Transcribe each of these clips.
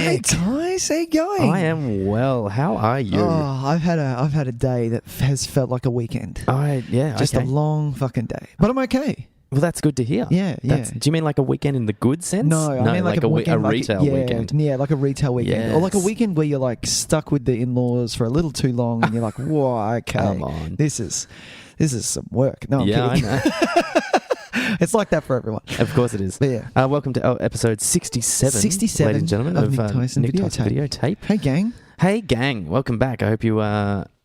Nick. Tys, how you going? I am well. How are you? Oh, I've had a day that has felt like a weekend. Just a long fucking day, but I'm okay. Well, that's good to hear. Yeah. Do you mean like a weekend in the good sense? No, I mean like a weekend, retail weekend. Yeah, like a retail weekend, or like a weekend where you're like stuck with the in-laws for a little too long, and you're like, whoa, okay, come on, this is some work. No, I'm kidding. I know. It's like that for everyone. Of course it is. But yeah. Welcome to episode 67, ladies and gentlemen, of Tys and Videotape. Hey, gang. Hey, gang. Welcome back. I hope you,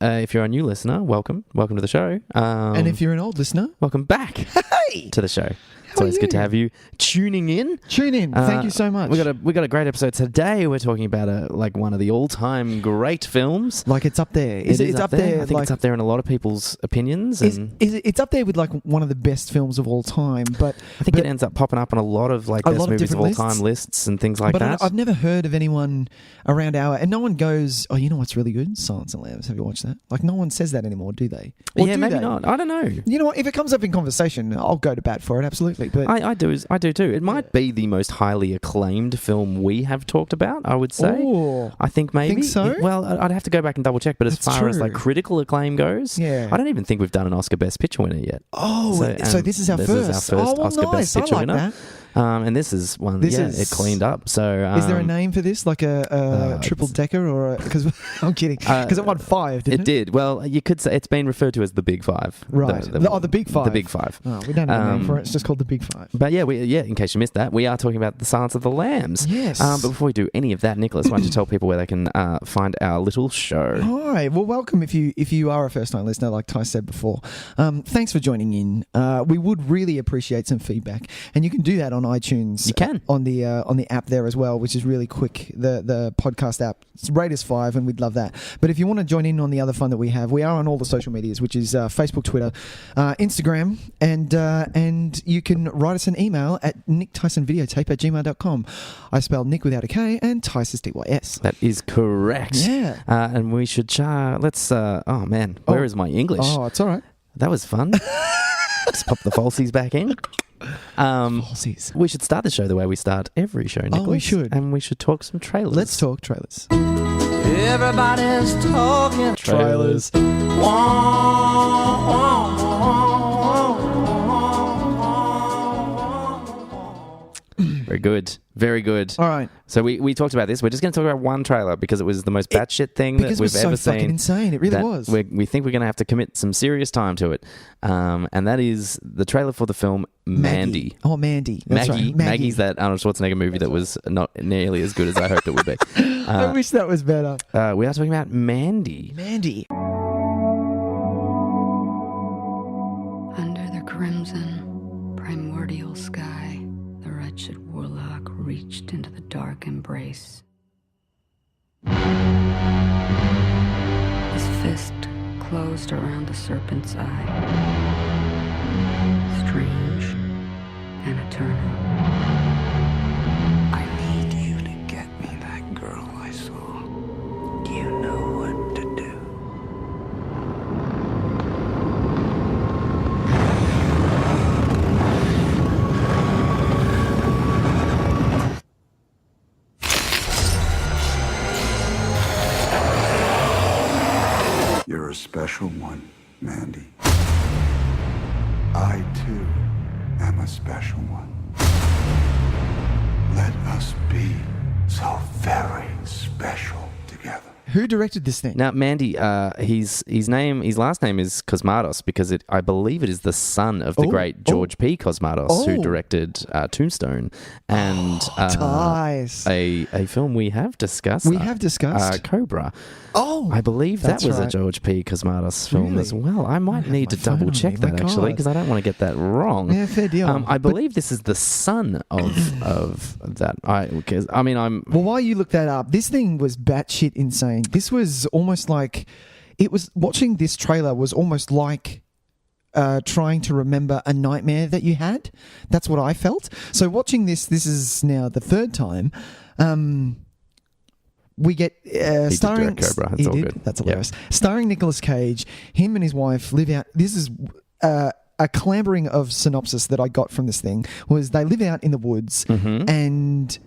if you're a new listener, welcome. Welcome to the show. And if you're an old listener, welcome back to the show. It's always good to have you tuning in. Tune in. Thank you so much. We got a great episode today. We're talking about like one of the all-time great films. Like it's up there. It's up there. I think it's up there in a lot of people's opinions. It's up there with like one of the best films of all time. But I think it ends up popping up on a lot of like best movies of all time lists and things like that. I've never heard of anyone around and no one goes, oh, you know what's really good? Silence and Lambs. Have you watched that? Like no one says that anymore, do they? Or yeah, do maybe they? not. I don't know. You know what? If it comes up in conversation, I'll go to bat for it. Absolutely. But I do too. It might be the most highly acclaimed film we have talked about, I would say. Ooh, I think maybe. Think so? Well, I'd have to go back and double check, but as far as like critical acclaim goes, I don't even think we've done an Oscar Best Picture winner yet. Oh, so this is our first. Oscar Best Picture winner. That. And this is one. It cleaned up. So, is there a name for this, like a triple decker, or because I'm kidding, because it won 5, didn't it? It did. Well, you could say it's been referred to as the Big Five. Right. The Big Five. The Big Five. Oh, we don't have a name for it. It's just called the Big Five. But in case you missed that, we are talking about The Silence of the Lambs. Yes. But before we do any of that, Nicholas, why don't you tell people where they can find our little show? Hi. Well, welcome if you are a first-time listener, like Ty said before. Thanks for joining in. We would really appreciate some feedback, and you can do that on iTunes. You can. On the app there as well, which is really quick. The podcast app. Rate us 5, and we'd love that. But if you want to join in on the other fun that we have, we are on all the social medias, which is Facebook, Twitter, Instagram, and you can write us an email at nicktysonvideotape@gmail.com. I spelled Nick without a K and Tys is Tys. That is correct. Yeah. And we should let's. Oh man, where is my English? Oh, it's all right. That was fun. Just pop the falsies back in. Falsies. We should start the show the way we start every show, Nicholas. Oh, we should. And we should talk some trailers. Let's talk trailers. Everybody's talking trailers. Very good. Very good. All right. So we talked about this. We're just going to talk about one trailer because it was the most batshit thing that we've ever seen. Because it was so fucking insane. It really was. We think we're going to have to commit some serious time to it. And that is the trailer for the film Mandy. Oh, Mandy. That's right. Maggie's that Arnold Schwarzenegger movie that was not nearly as good as I hoped it would be. I wish that was better. We are talking about Mandy. Mandy. Under the crimson, primordial sky, the wretched warlock reached into the dark embrace. His fist closed around the serpent's eye. Strange and eternal. I need you to get me that girl I saw. You know what to do. You're a special one, Mandy. I, too, am a special one. Let us be so very special together. Who directed this thing? Now, Mandy, his last name is Cosmatos because I believe it is the son of the great George P. Cosmatos, who directed Tombstone and Tys. a film we have discussed. We have discussed Cobra. Oh, I believe that was right. a George P. Cosmatos film as well. I might need to double check that actually because I don't want to get that wrong. Yeah, fair deal. I believe this is the son of that. Well, while you look that up, this thing was batshit insane. This was almost like watching this trailer was almost like trying to remember a nightmare that you had. That's what I felt. So watching this is now the third time. We get starring Cobra. It's all good. That's hilarious. Yep. Starring Nicolas Cage. Him and his wife live out. This is a clambering of synopsis that I got from this thing was they live out in the woods and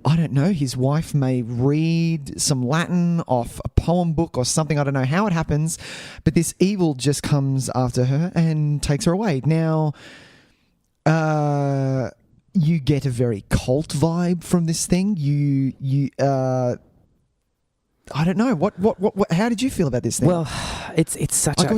I don't know, his wife may read some Latin off a poem book or something. I don't know how it happens, but this evil just comes after her and takes her away. Now, you get a very cult vibe from this thing. I don't know. What how did you feel about this thing? Well, it's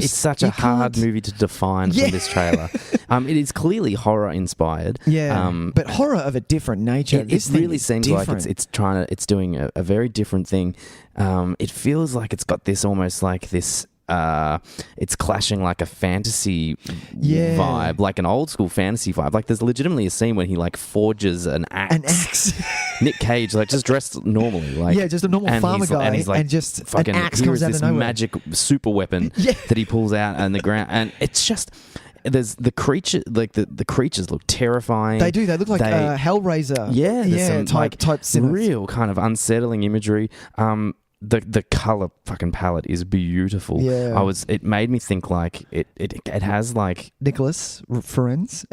such a hard movie to define from this trailer. It is clearly horror inspired. Yeah, but horror of a different nature. It really seems different. Like it's doing a very different thing. It feels like it's got this almost like this. It's clashing like a fantasy vibe, like an old school fantasy vibe. Like there's legitimately a scene when he like forges an axe. Nick Cage, like just dressed normally, like just a normal farmer guy, and he's like, and just fucking, an axe here comes is out this of nowhere. magic super weapon that he pulls out on the ground, and it's just. There's the creature, like the creatures look terrifying. They do. They look like Hellraiser. Yeah, type sinners. Real kind of unsettling imagery. The color fucking palette is beautiful. Yeah. It made me think like it has like Nicholas Ferenz.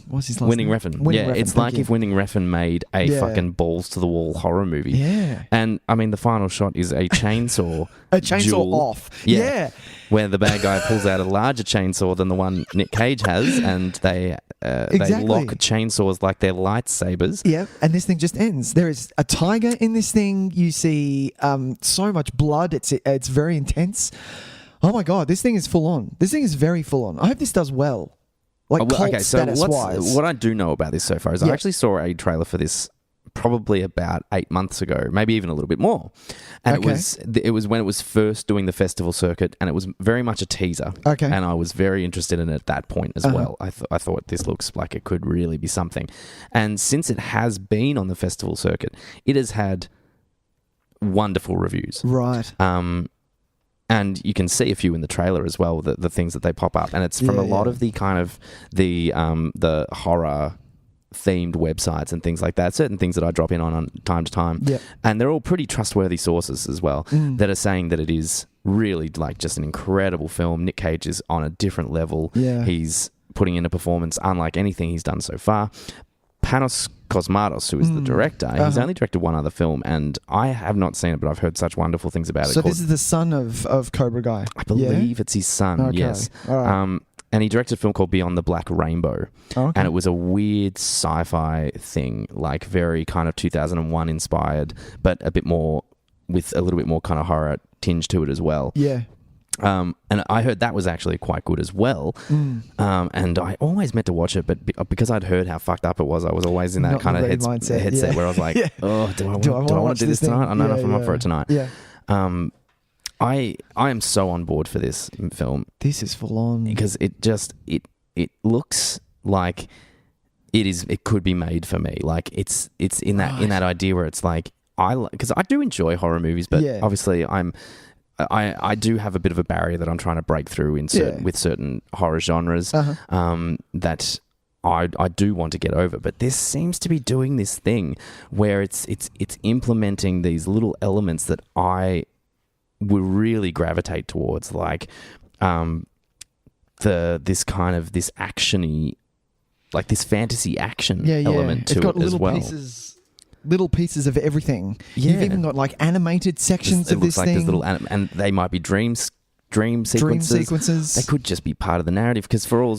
What's his last Winning name? Refn. It's like if Winning Refn made a fucking balls to the wall horror movie. Yeah. And I mean the final shot is a chainsaw. A chainsaw duel. off. Yeah. Where the bad guy pulls out a larger chainsaw than the one Nick Cage has, and they lock chainsaws like they're lightsabers. Yeah, and this thing just ends. There is a tiger in this thing. You see so much blood. It's very intense. Oh my God, this thing is full on. This thing is very full on. I hope this does well. Like cult status wise. What I do know about this so far is I actually saw a trailer for this probably about 8 months ago, maybe even a little bit more. And it was when it was first doing the festival circuit, and it was very much a teaser. Okay. And I was very interested in it at that point as well. I thought this looks like it could really be something. And since it has been on the festival circuit, it has had wonderful reviews. Right. And you can see a few in the trailer as well, the things that they pop up. And it's from a lot of the kind of the horror themed websites and things like that, certain things that I drop in on time to time, and they're all pretty trustworthy sources as well that are saying that it is really like just an incredible film. Nick Cage is on a different level. He's putting in a performance unlike anything he's done so far. Panos Cosmatos, who is the director, he's only directed one other film, and I have not seen it, but I've heard such wonderful things about it. So this is the son of Cobra Guy? I believe it's his son, yes. All right. And he directed a film called Beyond the Black Rainbow. And it was a weird sci-fi thing, like very kind of 2001 inspired, but with a little bit more kind of horror tinge to it as well. Yeah. And I heard that was actually quite good as well. And I always meant to watch it, but because I'd heard how fucked up it was, I was always in that kind of headset where I was like, oh, do I want to do this tonight? I don't know if I'm up for it tonight. Yeah. I am so on board for this film. This is full on because it looks like it could be made for me. Like it's in that idea where it's like because I do enjoy horror movies, but obviously I do have a bit of a barrier that I'm trying to break through with certain horror genres that I do want to get over. But this seems to be doing this thing where it's implementing these little elements that I would really gravitate towards, like this actiony, like this fantasy action element to it as well. Little pieces of everything. You've even got like animated sections of this thing. There's little and they might be dream sequences. They could just be part of the narrative, because for all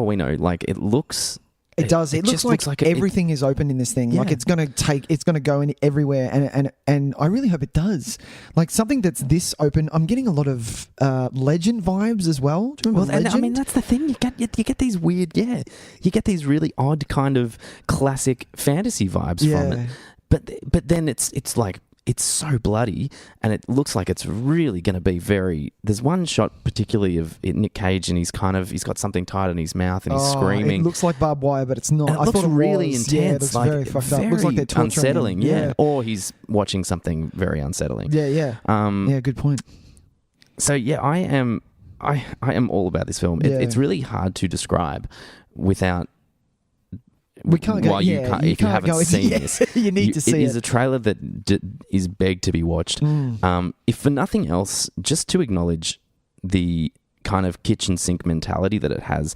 we know, like it looks. It does. It looks like everything is open in this thing. Yeah. Like it's going to go in everywhere, and I really hope it does. Like something that's this open. I'm getting a lot of Legend vibes as well. Do you remember Legend? I mean, that's the thing. You get these weird, you get these really odd kind of classic fantasy vibes from it. But then it's like, it's so bloody, and it looks like it's really going to be very... There's one shot particularly of Nick Cage, and he's got something tied in his mouth, and he's screaming. It looks like barbed wire, but it's not. And it looks really intense. Yeah, it looks very fucked up. It looks like they're torturing unsettling, him. Or he's watching something very unsettling. Yeah. Good point. So yeah, I am all about this film. It's really hard to describe without... We can't go. If you haven't seen this, you need to see it. It is a trailer that is begged to be watched. If for nothing else, just to acknowledge the kind of kitchen sink mentality that it has.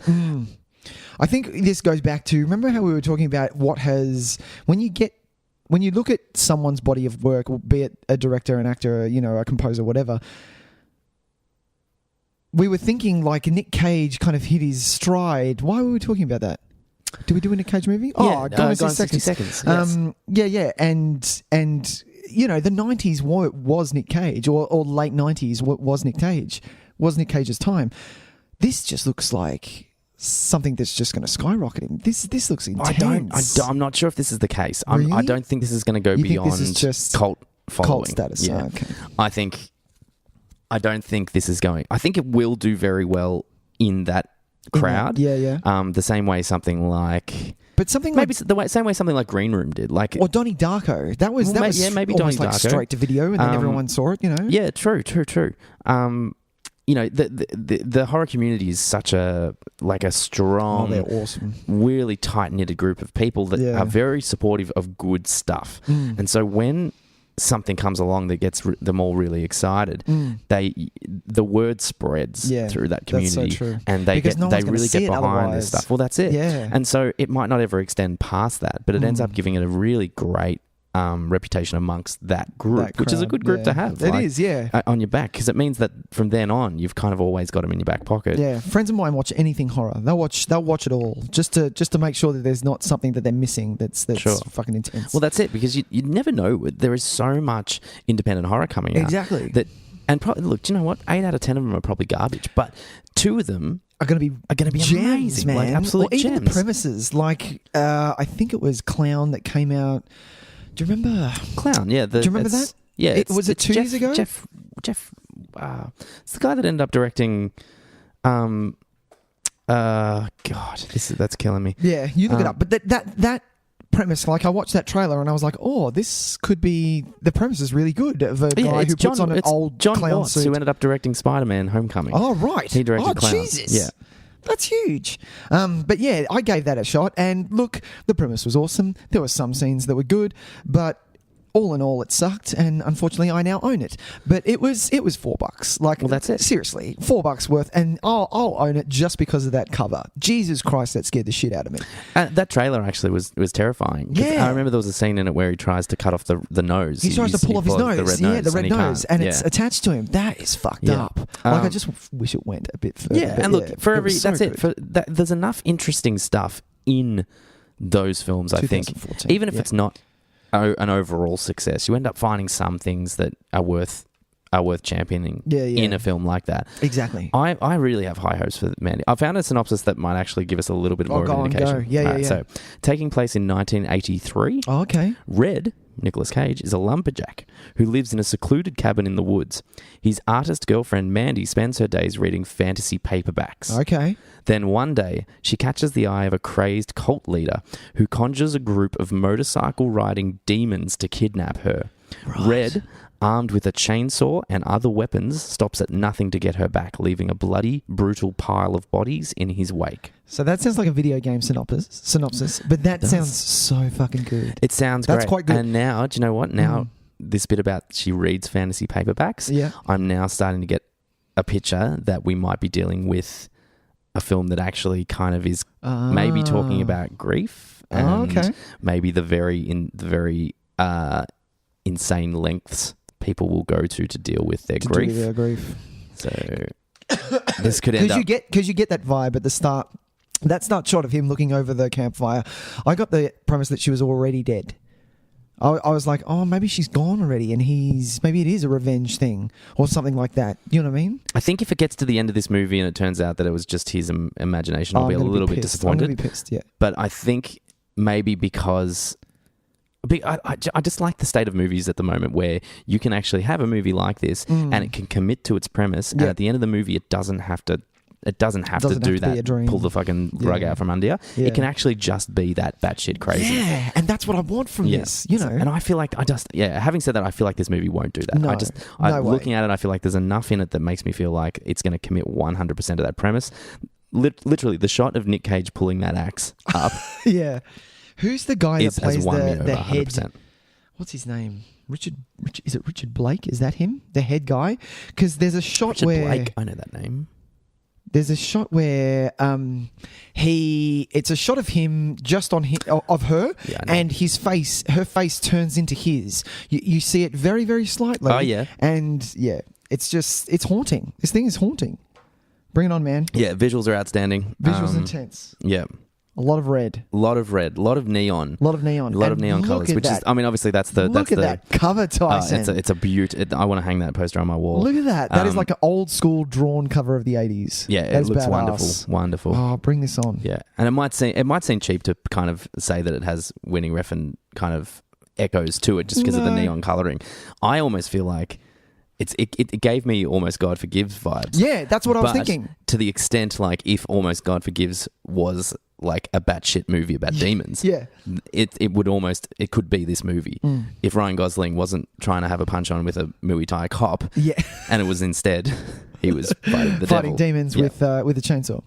I think this goes back to, remember how we were talking about when you get when you look at someone's body of work, be it a director, an actor, a composer, whatever, we were thinking like Nick Cage kind of hit his stride. Why were we talking about that? Did we do a Nick Cage movie? Gone in 60 seconds. Yes. Yeah. And the 90s was Nick Cage, or late 90s was Nick Cage. Was Nick Cage's time. This just looks like something that's just going to skyrocket him. This looks intense. I'm not sure if this is the case. Really? I don't think this is going to go beyond this is just cult following. Cult status. Yeah. Okay. I don't think this is going. I think it will do very well in that crowd. Yeah. The same way something like. But something maybe like, same way something like Green Room did, like or Donnie Darko. That was maybe almost Donnie like Darko. straight to video, and then everyone saw it. Yeah, true. The horror community is such a strong, they're awesome, really tight knitted group of people that are very supportive of good stuff. And so when something comes along that gets them all really excited, the word spreads through that community, that's so true. And they really get behind this stuff. Well, that's it. Yeah. And so it might not ever extend past that, but it ends up giving it a really great reputation amongst that group, which is a good group to have. It is, on your back, because it means that from then on you've kind of always got them in your back pocket. Yeah, friends of mine watch anything horror. They'll watch it all just to make sure that there's not something that they're missing that's fucking intense. Well, that's it, because you never know. There is so much independent horror coming out. Exactly. And probably, look, do you know what? 8 out of 10 of them are probably garbage, but 2 of them are going to be gems, amazing, man. like absolute even gems. The premises, like I think it was Clown that came out. Do you remember Clown? Yeah. Do you remember that? Yeah. Was it 2 years ago? Jeff. It's the guy that ended up directing. God, that's killing me. Yeah, you look it up. But that premise, like I watched that trailer and I was like, oh, this could be. The premise is really good. Of a guy who puts on an old John clown Watts, suit. who ended up directing Spider-Man: Homecoming. Oh right, he directed Clown. Jesus. Yeah. That's huge. But yeah, I gave that a shot. And look, the premise was awesome. There were some scenes that were good, but all in all, it sucked. And unfortunately, I now own it. But it was $4. Like, well, that's it. Seriously, $4 worth. And I'll own it just because of that cover. Jesus Christ, that scared the shit out of me. That trailer actually was terrifying. Yeah. I remember there was a scene in it where he tries to cut off the nose. He tries to pull off his nose. The red nose. And it's attached to him. That is fucked up. Like, I just wish it went a bit further. Yeah, and look, there's enough interesting stuff in those films, I think. Even if it's not an overall success, you end up finding some things that are worth championing in a film like that. Exactly. I really have high hopes for Mandy. I found a synopsis that might actually give us a little bit more of an indication. Yeah. So, taking place in 1983. Oh, okay. Red, Nicolas Cage, is a lumberjack who lives in a secluded cabin in the woods. His artist girlfriend Mandy spends her days reading fantasy paperbacks. Okay. Then one day, she catches the eye of a crazed cult leader who conjures a group of motorcycle-riding demons to kidnap her. Right. Red, armed with a chainsaw and other weapons, stops at nothing to get her back, leaving a bloody, brutal pile of bodies in his wake. So that sounds like a video game synopsis, but that sounds so fucking good. It sounds great. That's quite good. And now, do you know what? Now, this bit about she reads fantasy paperbacks, I'm now starting to get a picture that we might be dealing with a film that actually kind of is maybe talking about grief and maybe the very insane lengths people will go to deal with their grief. So this could end up... Because you get that vibe at the start. That start shot of him looking over the campfire, I got the premise that she was already dead. I was like, oh, maybe she's gone already, and maybe it is a revenge thing or something like that. You know what I mean? I think if it gets to the end of this movie and it turns out that it was just his imagination, I'll be a little bit disappointed. I'm going to be pissed, yeah. But I think maybe because... I just like the state of movies at the moment where you can actually have a movie like this and it can commit to its premise, and at the end of the movie it doesn't have to do that, pull the fucking rug out from under you. Yeah. It can actually just be that batshit crazy. Yeah, and that's what I want from this, you know. And I feel like having said that, I feel like this movie won't do that. No, looking at it, I feel like there's enough in it that makes me feel like it's going to commit 100% of that premise. Literally, the shot of Nick Cage pulling that axe up. Yeah. Who's the guy that plays the head? 100%. What's his name? Richard? Is it Richard Blake? Is that him? The head guy? Because there's a shot Richard where... Blake, I know that name. There's a shot where it's a shot of him just on of her, and her face turns into his. You see it very, very slightly. Oh, yeah. And yeah, it's haunting. This thing is haunting. Bring it on, man. Yeah, visuals are outstanding. Visuals intense. Yeah. A lot of red. A lot of red. A lot of neon. A lot of neon. A lot of neon colours. Which is, I mean, obviously that's the... Look at that cover, Tyson. It's a beauty. I want to hang that poster on my wall. Look at that. That is like an old school drawn cover of the 80s. Yeah, it looks badass. wonderful. Oh, bring this on. Yeah, and it might seem cheap to kind of say that it has Winnie Refn kind of echoes to it just because of the neon colouring. I almost feel like it gave me Almost God Forgives vibes. Yeah, that's what I was thinking. To the extent, like, if Almost God Forgives was like a batshit movie about demons, it could be this movie if Ryan Gosling wasn't trying to have a punch on with a Muay Thai cop, and it was instead he was fighting the devil. Demons with a chainsaw.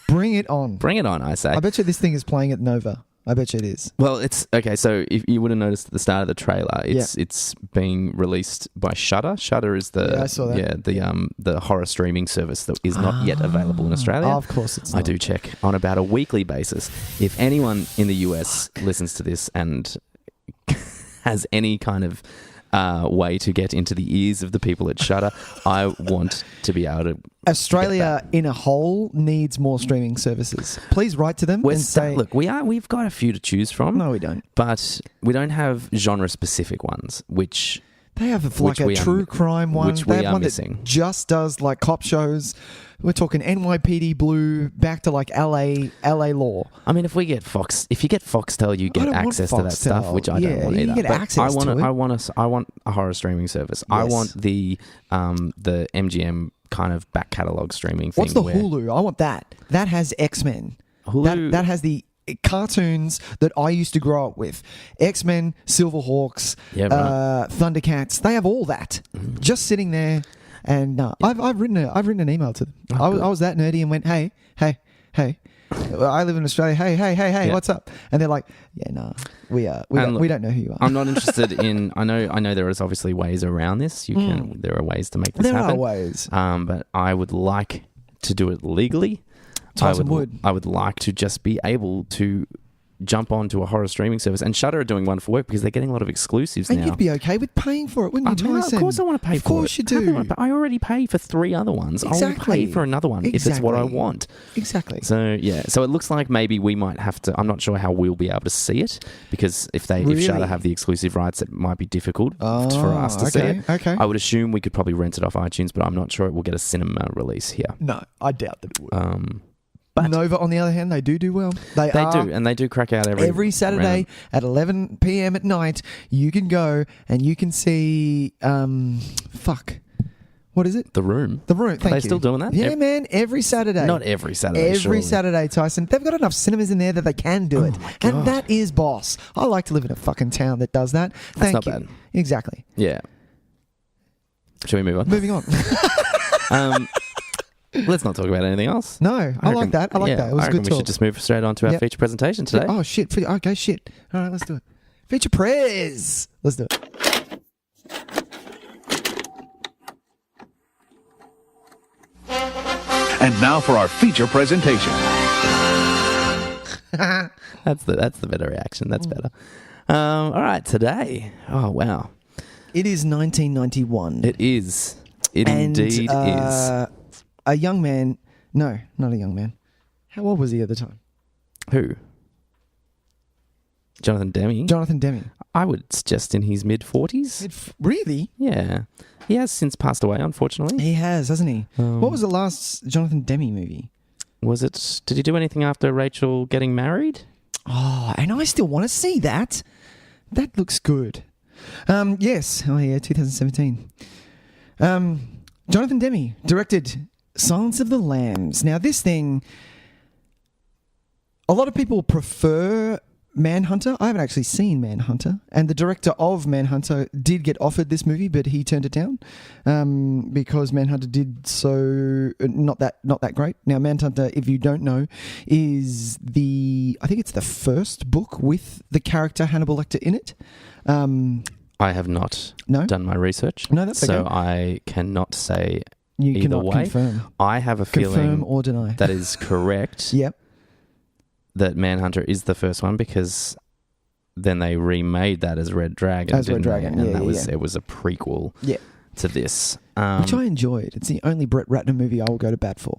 Bring it on. Bring it on, I say. I bet you this thing is playing at Nova. I bet you it is. Well, it's okay. So if you would have noticed at the start of the trailer, it's being released by Shudder. Shudder is I saw that. The horror streaming service that is not yet available in Australia. Of course, it's not. I do check on about a weekly basis. If anyone in the US listens to this and has any kind of way to get into the ears of the people at Shudder, I want to be able to. Australia in a whole needs more streaming services. Please write to them and say, look, we've got a few to choose from. No, we don't. But we don't have genre specific ones, which they have like a true crime one. Which they we have are one missing. That just does like cop shows. We're talking NYPD Blue back to like LA law. I mean, if you get Foxtel, you get access to that stuff, which I don't want either. You get access to it. I want a horror streaming service. Yes. I want the MGM kind of back catalogue streaming thing. What's the Hulu? I want that. That has X-Men. Hulu. That has the cartoons that I used to grow up with. X-Men, Silverhawks, Thundercats. They have all that just sitting there. And I've written an email to them. I was that nerdy and went, hey, I live in Australia. Hey, what's up? And they're like, we don't know who you are. I'm not interested in. I know there is obviously ways around this. There are ways to make this happen. There are ways. But I would like to do it legally. I would like to just be able to jump onto a horror streaming service, and Shudder are doing wonderful work because they're getting a lot of exclusives now. And you'd be okay with paying for it, wouldn't you, Tyson? Of course I want to pay for it. Of course you do. I already pay for 3 other ones. Exactly. I will pay for another one if it's what I want. Exactly. So, yeah. So it looks like maybe we might have to... I'm not sure how we'll be able to see it, because if Shudder have the exclusive rights, it might be difficult for us to see it. Okay. I would assume we could probably rent it off iTunes, but I'm not sure it will get a cinema release here. No, I doubt that it would. But Nova, on the other hand, they do well. They do, and they do crack out every Saturday at 11 p.m. at night. You can go and you can see what is it? The Room. The Room. Thank you. Are they still doing that? Yeah, man. Every Saturday. Not every Saturday. Every Saturday, Tyson. They've got enough cinemas in there that they can do it, and that is boss. I like to live in a fucking town that does that. That's not bad. Exactly. Yeah. Shall we move on? Moving on. Let's not talk about anything else. No, I like that. It was a good talk. We should just move straight on to our feature presentation today. Oh, shit. Okay, shit. All right, let's do it. Feature prez. Let's do it. And now for our feature presentation. That's the better reaction. That's better. All right, today. Oh, wow. It is 1991. It is. It indeed is. A young man... No, not a young man. How old was he at the time? Who? Jonathan Demme. I would suggest in his mid-40s. Really? Yeah. He has since passed away, unfortunately. He has, hasn't he? What was the last Jonathan Demme movie? Did he do anything after Rachel getting married? Oh, and I still want to see that. That looks good. Yes. Oh, yeah, 2017. Jonathan Demme directed Silence of the Lambs. Now, this thing, a lot of people prefer Manhunter. I haven't actually seen Manhunter, and the director of Manhunter did get offered this movie, but he turned it down because Manhunter did so not that great. Now, Manhunter, if you don't know, is I think it's the first book with the character Hannibal Lecter in it. I have not done my research. No, that's okay. So I cannot say You either cannot way. confirm. I have a Confirm feeling or deny. that is correct. Yep. That Manhunter is the first one because then they remade that as Red Dragon. As Red didn't they? Dragon, and yeah, that was yeah. it was a prequel Yeah. to this. Which I enjoyed. It's the only Brett Ratner movie I will go to bat for.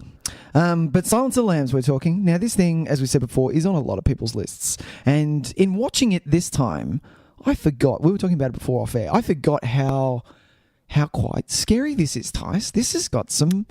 But Silence of the Lambs, we're talking. Now, this thing, as we said before, is on a lot of people's lists. And in watching it this time, I forgot. We were talking about it before off air. I forgot how quite scary this is, Tys. This has got some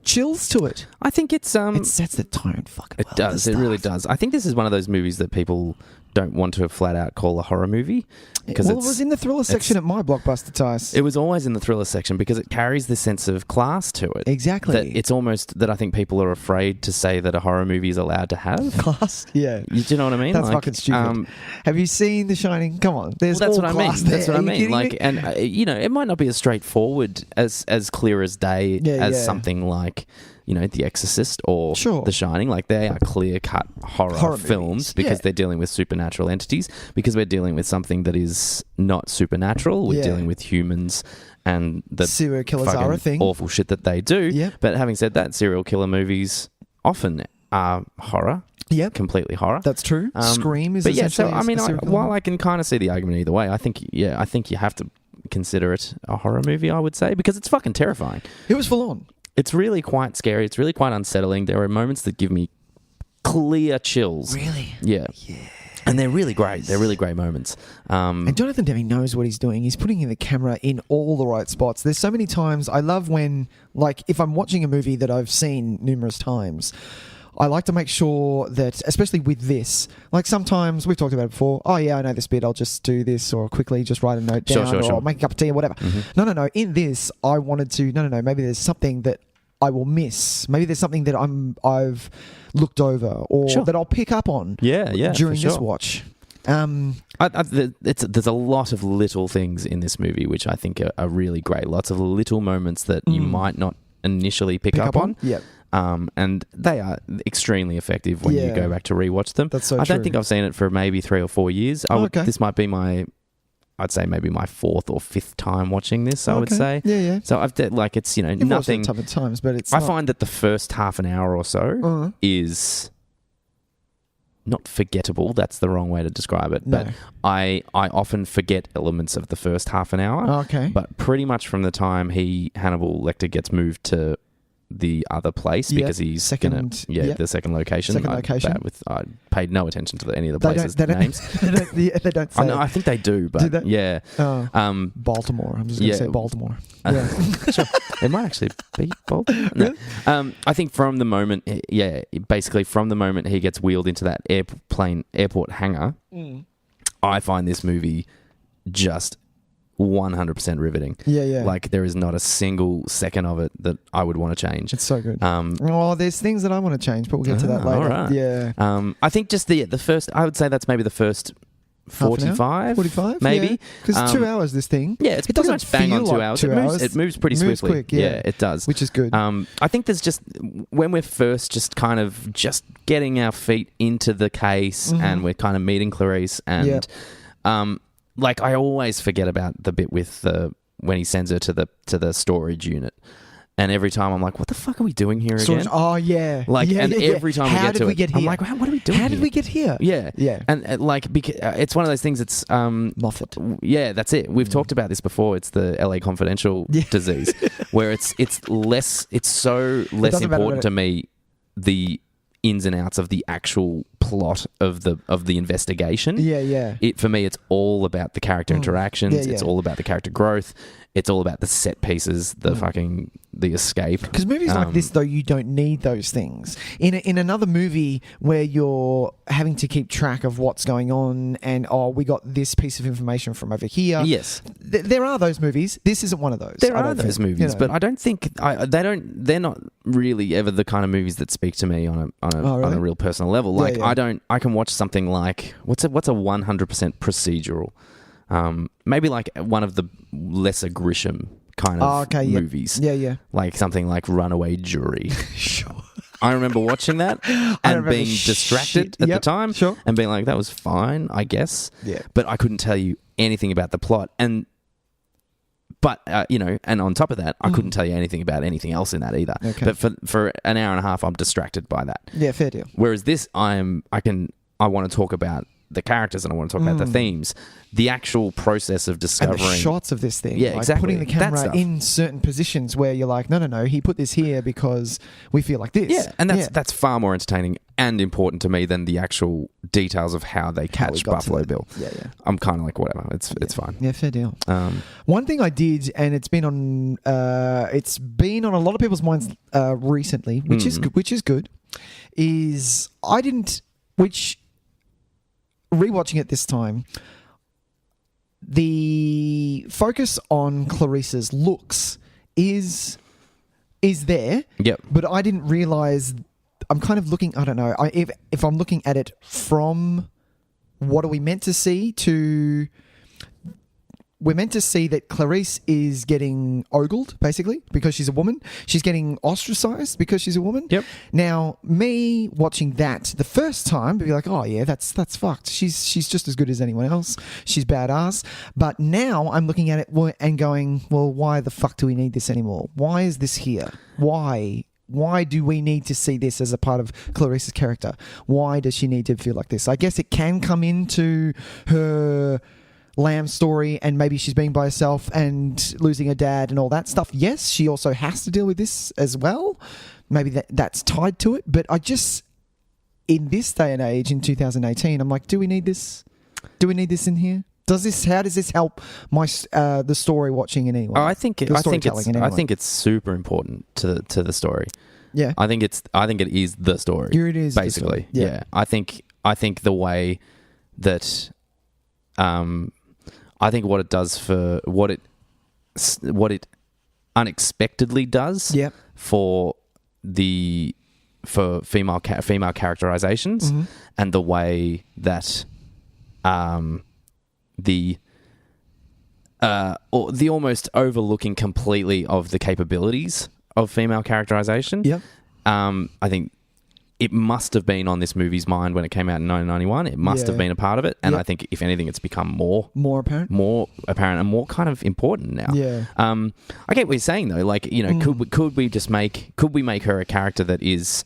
chills to it. I think It sets the tone fucking It well at does. the It really start. does. I think this is one of those movies that people don't want to flat out call a horror movie. Well, it was in the thriller section at my Blockbuster, Tys. It was always in the thriller section because it carries this sense of class to it. Exactly. That it's almost that I think people are afraid to say that a horror movie is allowed to have. Class? Yeah. Do you know what I mean? That's fucking stupid. Have you seen The Shining? Come on. There's Well, that's all what I mean. class That's there. what I Are you mean. kidding me? And it might not be as straightforward as clear as day as something like The Exorcist or Sure. The Shining. Like they are clear-cut horror movies. films because they're dealing with supernatural entities. Because we're dealing with something that is not supernatural. We're dealing with humans and the Serial killers are a fucking thing. awful shit that they do. Yep. But having said that, serial killer movies often are horror. Yep. Completely horror. That's true. Scream is But yeah, essentially so I mean, a serial killer while movie. I can kind of see the argument either way, I think you have to consider it a horror movie, I would say, because it's fucking terrifying. It was full on. It's really quite scary. It's really quite unsettling. There are moments that give me clear chills. Really? Yeah. Yeah. And they're really great. They're really great moments. And Jonathan Demme knows what he's doing. He's putting in the camera in all the right spots. There's so many times I love when, like, if I'm watching a movie that I've seen numerous times, I like to make sure that, especially with this, like sometimes we've talked about it before. Oh yeah, I know this bit. I'll just do this, or quickly just write a note down, or I'll make a cup of tea, or whatever. Mm-hmm. No. In this, I wanted to. No. Maybe there's something that I will miss. Maybe there's something that I've looked over, or that I'll pick up on. During this watch. There's a lot of little things in this movie which I think are really great. Lots of little moments that you might not initially pick up on. Yeah. And they are extremely effective when you go back to rewatch them. That's so I true. don't think I've seen it for maybe 3 or 4 years. This might be I'd say maybe my 4th or 5th time watching this, I would say. Yeah. So I've like it's You've nothing. watched it a ton of times, but it's. I find that the first half an hour or so is not forgettable. That's the wrong way to describe it. No. But I often forget elements of the first half an hour. Okay. But pretty much from the time Hannibal Lecter gets moved to the other place because he's the second location. I paid no attention to any of the places' names. They don't say. I think they do, but do they? yeah. Baltimore. I'm just going to say Baltimore. Yeah. Sure. It might actually be Baltimore. No. Really? I think from the moment, basically from the moment he gets wheeled into that airport hangar, I find this movie just 100% riveting. Yeah. Like there is not a single second of it that I would want to change. It's so good. There's things that I want to change, but we'll get to that later. All right. Yeah. I think just the first, I would say that's maybe the first 45 maybe, because 2 hours this thing. Yeah, it's pretty much bang on 2 hours. It moves pretty swiftly. Quick, it does, which is good. I think there's just when we're first just kind of just getting our feet into the case and we're kind of meeting Clarice and like I always forget about the bit with when he sends her to the storage unit. And every time I'm like, what the fuck are we doing here again? Oh, yeah. Every time How we get to we it, get here? I'm like, what are we doing How did here? we get here? Yeah. And because it's one of those things that's... Moffat. Yeah, that's it. We've talked about this before. It's the LA Confidential disease, where it's so less important to me, the ins and outs of the actual plot of the investigation. Yeah. For me, it's all about the character interactions. It's all about the character growth. It's all about the set pieces, the escape. Because movies like this, though, you don't need those things. In another movie where you're having to keep track of what's going on and, we got this piece of information from over here. Yes. There are those movies. This isn't one of those. There are those movies, but I don't think... they're not really ever the kind of movies that speak to me on a real personal level. Like, I can watch something like... What's a 100% procedural? Maybe like one of the lesser Grisham kind of movies. Yeah. Like something like Runaway Jury. Sure. I remember watching that and being distracted at the time and being like, that was fine, I guess. Yeah. But I couldn't tell you anything about the plot. And But and on top of that, I couldn't tell you anything about anything else in that either. Okay. But for an hour and a half, I'm distracted by that. Yeah, fair deal. Whereas this, I want to talk about the characters and I want to talk about the themes, the actual process of discovering And the shots of this thing. Yeah, like exactly. Putting the That camera stuff. in certain positions where you're like, no, he put this here because we feel like this. Yeah, and that's far more entertaining and important to me than the actual details of how they catch got to Buffalo that. Bill. Yeah. I'm kind of like, whatever. It's fine. Yeah, fair deal. Um, One thing I did, and it's been on a lot of people's minds recently, which is good, is rewatching it this time, the focus on Clarissa's looks is there. Yep. But I didn't realize. I'm kind of looking. I don't know. If I'm looking at it from what are we meant to see to. We're meant to see that Clarice is getting ogled, basically, because she's a woman. She's getting ostracized because she's a woman. Yep. Now, me watching that the first time, be like, oh yeah, that's fucked. She's just as good as anyone else. She's badass. But now I'm looking at it and going, well, why the fuck do we need this anymore? Why is this here? Why? Why do we need to see this as a part of Clarissa's character? Why does she need to feel like this? I guess it can come into her LAMBS story and maybe she's being by herself and losing her dad and all that stuff. Yes, she also has to deal with this as well. Maybe that's tied to it. But I just, in this day and age, in 2018, I'm like, do we need this? Do we need this in here? How does this help my the story watching in any way? I think it's super important to the story. Yeah. I think it is the story. Here it is, basically. the story. Yeah. I think the way that I think what it does for what it unexpectedly does Yep. for female characterizations and the way that the almost overlooking completely of the capabilities of female characterization. Yep. I think it must have been on this movie's mind when it came out in 1991. It must have been a part of it, and I think if anything, it's become more apparent, and more kind of important now. Yeah. I get what you're saying though. Like, could we make her a character that is.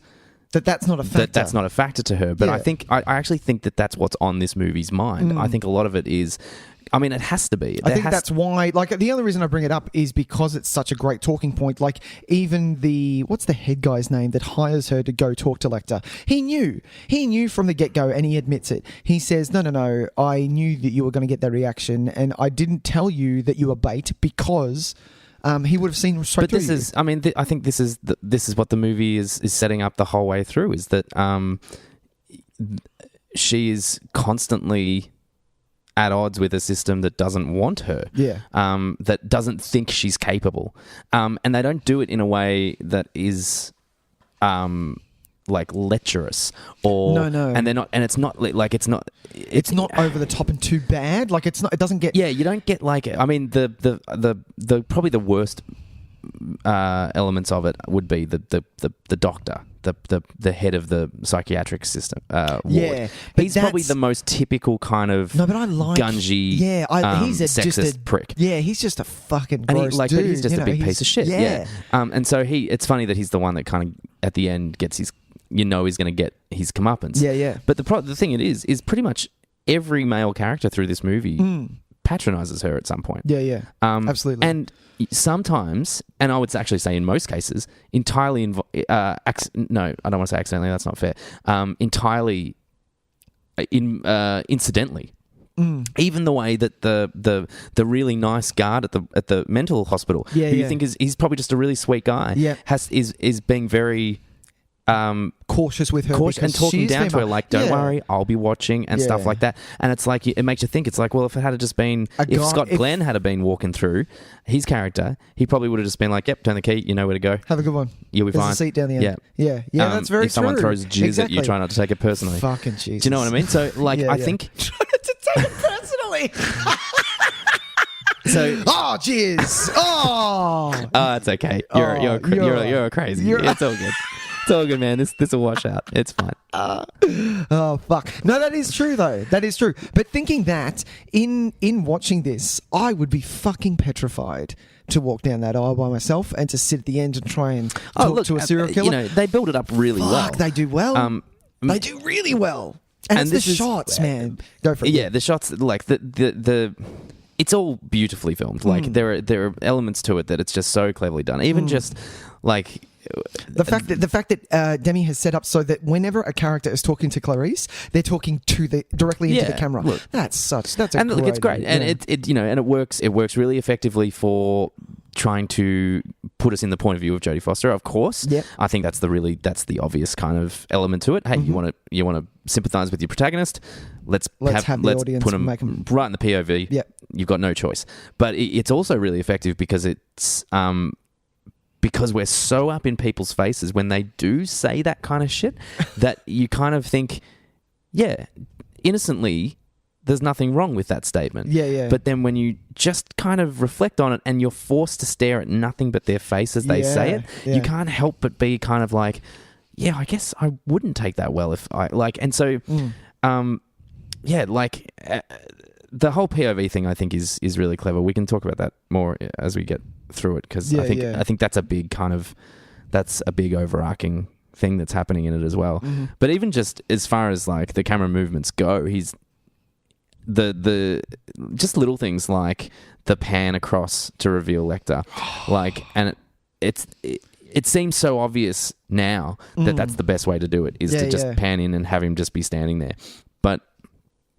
That's not a factor. That's not a factor to her. But Yeah. I actually think that that's what's on this movie's mind. I think a lot of it is. I mean, it has to be. I think that's why. Like, the only reason I bring it up is because it's such a great talking point. Like, even what's the head guy's name that hires her to go talk to Lecter? He knew from the get go, and he admits it. He says, "No, I knew that you were going to get that reaction, and I didn't tell you that you were bait because." He would have seen straight through you. I think this is what the movie is setting up the whole way through. Is that she is constantly at odds with a system that doesn't want her. Yeah. That doesn't think she's capable. And they don't do it in a way that is like lecherous or No. and they're not, and it's not like it's not over the top and too bad. Like, it's not. It doesn't get. Yeah, you don't get like. I mean, the probably the worst elements of it would be the doctor, the head of the psychiatric system. Ward. Yeah, he's probably the most typical kind of. No, but I like gungy. Yeah, he's sexist prick. Yeah, he's just a fucking gross but dude. he's just a big piece of shit. Yeah. And so it's funny that he's the one that kind of at the end gets his. He's going to get his comeuppance. Yeah. But the thing it is pretty much every male character through this movie patronizes her at some point. Yeah. Absolutely. And sometimes, and I would actually say in most cases, entirely no, I don't want to say accidentally. That's not fair. Entirely, incidentally. Even the way that the really nice guard at the mental hospital, who you think he's probably just a really sweet guy, is being very. Cautious with her and talking down to her like, don't worry, I'll be watching and stuff like that. And it's like, it makes you think, it's like, well, if it had just been Scott Glenn had been walking through his character, he probably would have just been like, yep, turn the key, you know where to go, have a good one, you'll be There's fine. a seat down the end. Yeah that's very if someone true. throws jizz at you, try not to take it personally. Fucking Jesus. Do you know what I mean? So like, I think try not to take it personally. So, oh, jeez. Oh, it's okay. You're crazy. It's all good. Talking, man. This will wash out. It's fine. Oh fuck! No, that is true though. That is true. But thinking that in watching this, I would be fucking petrified to walk down that aisle by myself and to sit at the end and try and talk to a serial killer. You know, they build it up really well. They do well. They do really well. And it's the shots, man. Go for it. Yeah, the shots, like the it's all beautifully filmed. Like there are elements to it that it's just so cleverly done. Even just like the fact that Demi has set up so that whenever a character is talking to Clarice, they're talking to directly into the camera. Look, that's a and great, look, it's great, yeah. and it you know, and it works really effectively for trying to put us in the point of view of Jodie Foster. Of course, I think that's the obvious kind of element to it. Hey, you want to sympathise with your protagonist? Let's have the audience put them make them right in the POV. Yep. You've got no choice. But it's also really effective because it's because we're so up in people's faces when they do say that kind of shit that you kind of think, yeah, innocently, there's nothing wrong with that statement. Yeah. But then when you just kind of reflect on it and you're forced to stare at nothing but their face as they say it, you can't help but be kind of like, yeah, I guess I wouldn't take that well if I like. And so, the whole POV thing I think is really clever. We can talk about that more as we get through it because I think that's a big overarching thing that's happening in it as well. But even just as far as like the camera movements go, he's the just little things like the pan across to reveal Lecter, like, and it seems so obvious now that that's the best way to do it is to just pan in and have him just be standing there, but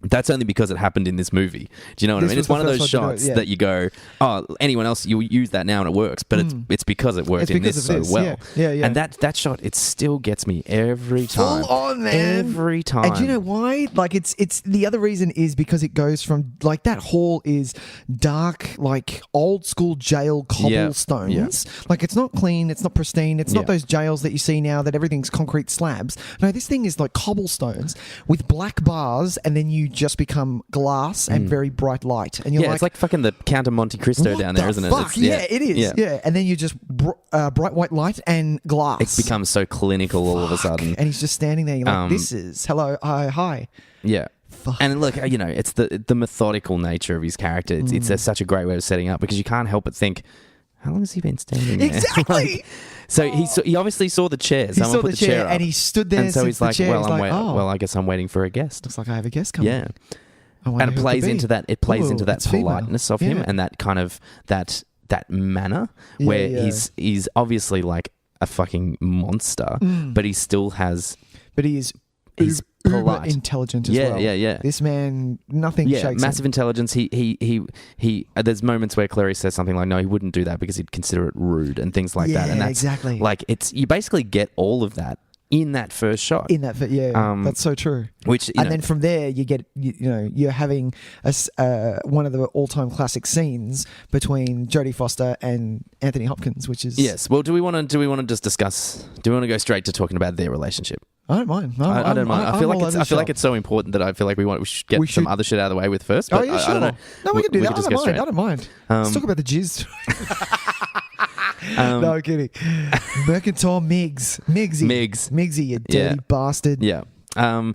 that's only because it happened in this movie. Do you know what I mean? It's one of those shots that you go, oh, anyone else, you'll use that now and it works. But it's because it worked in this so well. Yeah. And that shot, it still gets me every time. Full on, man. Every time. And do you know why? Like, it's the other reason is because it goes from, like, that hall is dark, like, old school jail cobblestones. Yeah. Like, it's not clean, it's not pristine, it's not those jails that you see now that everything's concrete slabs. No, this thing is like cobblestones with black bars, and then you just become glass and very bright light, and you're like, it's like fucking the Count of Monte Cristo down there, isn't it? Fuck? It is. Yeah, and then you just bright white light and glass. It becomes so clinical all of a sudden, and he's just standing there. You're like, this is hello, hi. Yeah. Fuck. And look, you know, it's the methodical nature of his character. It's such a great way of setting up because you can't help but think, how long has he been standing there? Exactly. So he obviously saw the chairs. He saw put the chair up, and he stood there. And so he's like, well, well, I guess I'm waiting for a guest. Looks like I have a guest coming. Yeah. And it plays into that. It plays into that politeness of him and that kind of that manner where he's obviously like a fucking monster, but he still has. But he's polite, intelligent as well. Yeah. This man, nothing shakes massive him. intelligence. He. There's moments where Clarice says something like, "No, he wouldn't do that because he'd consider it rude" and things like that. And that's exactly like you basically get all of that in that first shot. That's so true. Then from there you get you're having one of the all-time classic scenes between Jodie Foster and Anthony Hopkins, which is yes. Well, do we want to just discuss? Do we want to go straight to talking about their relationship? I don't mind. I don't mind. I feel like it's so important that I feel like we should get some other shit out of the way with first. But sure. I don't know. No, we can do that. I don't Straight. mind. Let's talk about the jizz. No, I'm kidding. Mercantile Miggsy, you dirty bastard. Yeah. So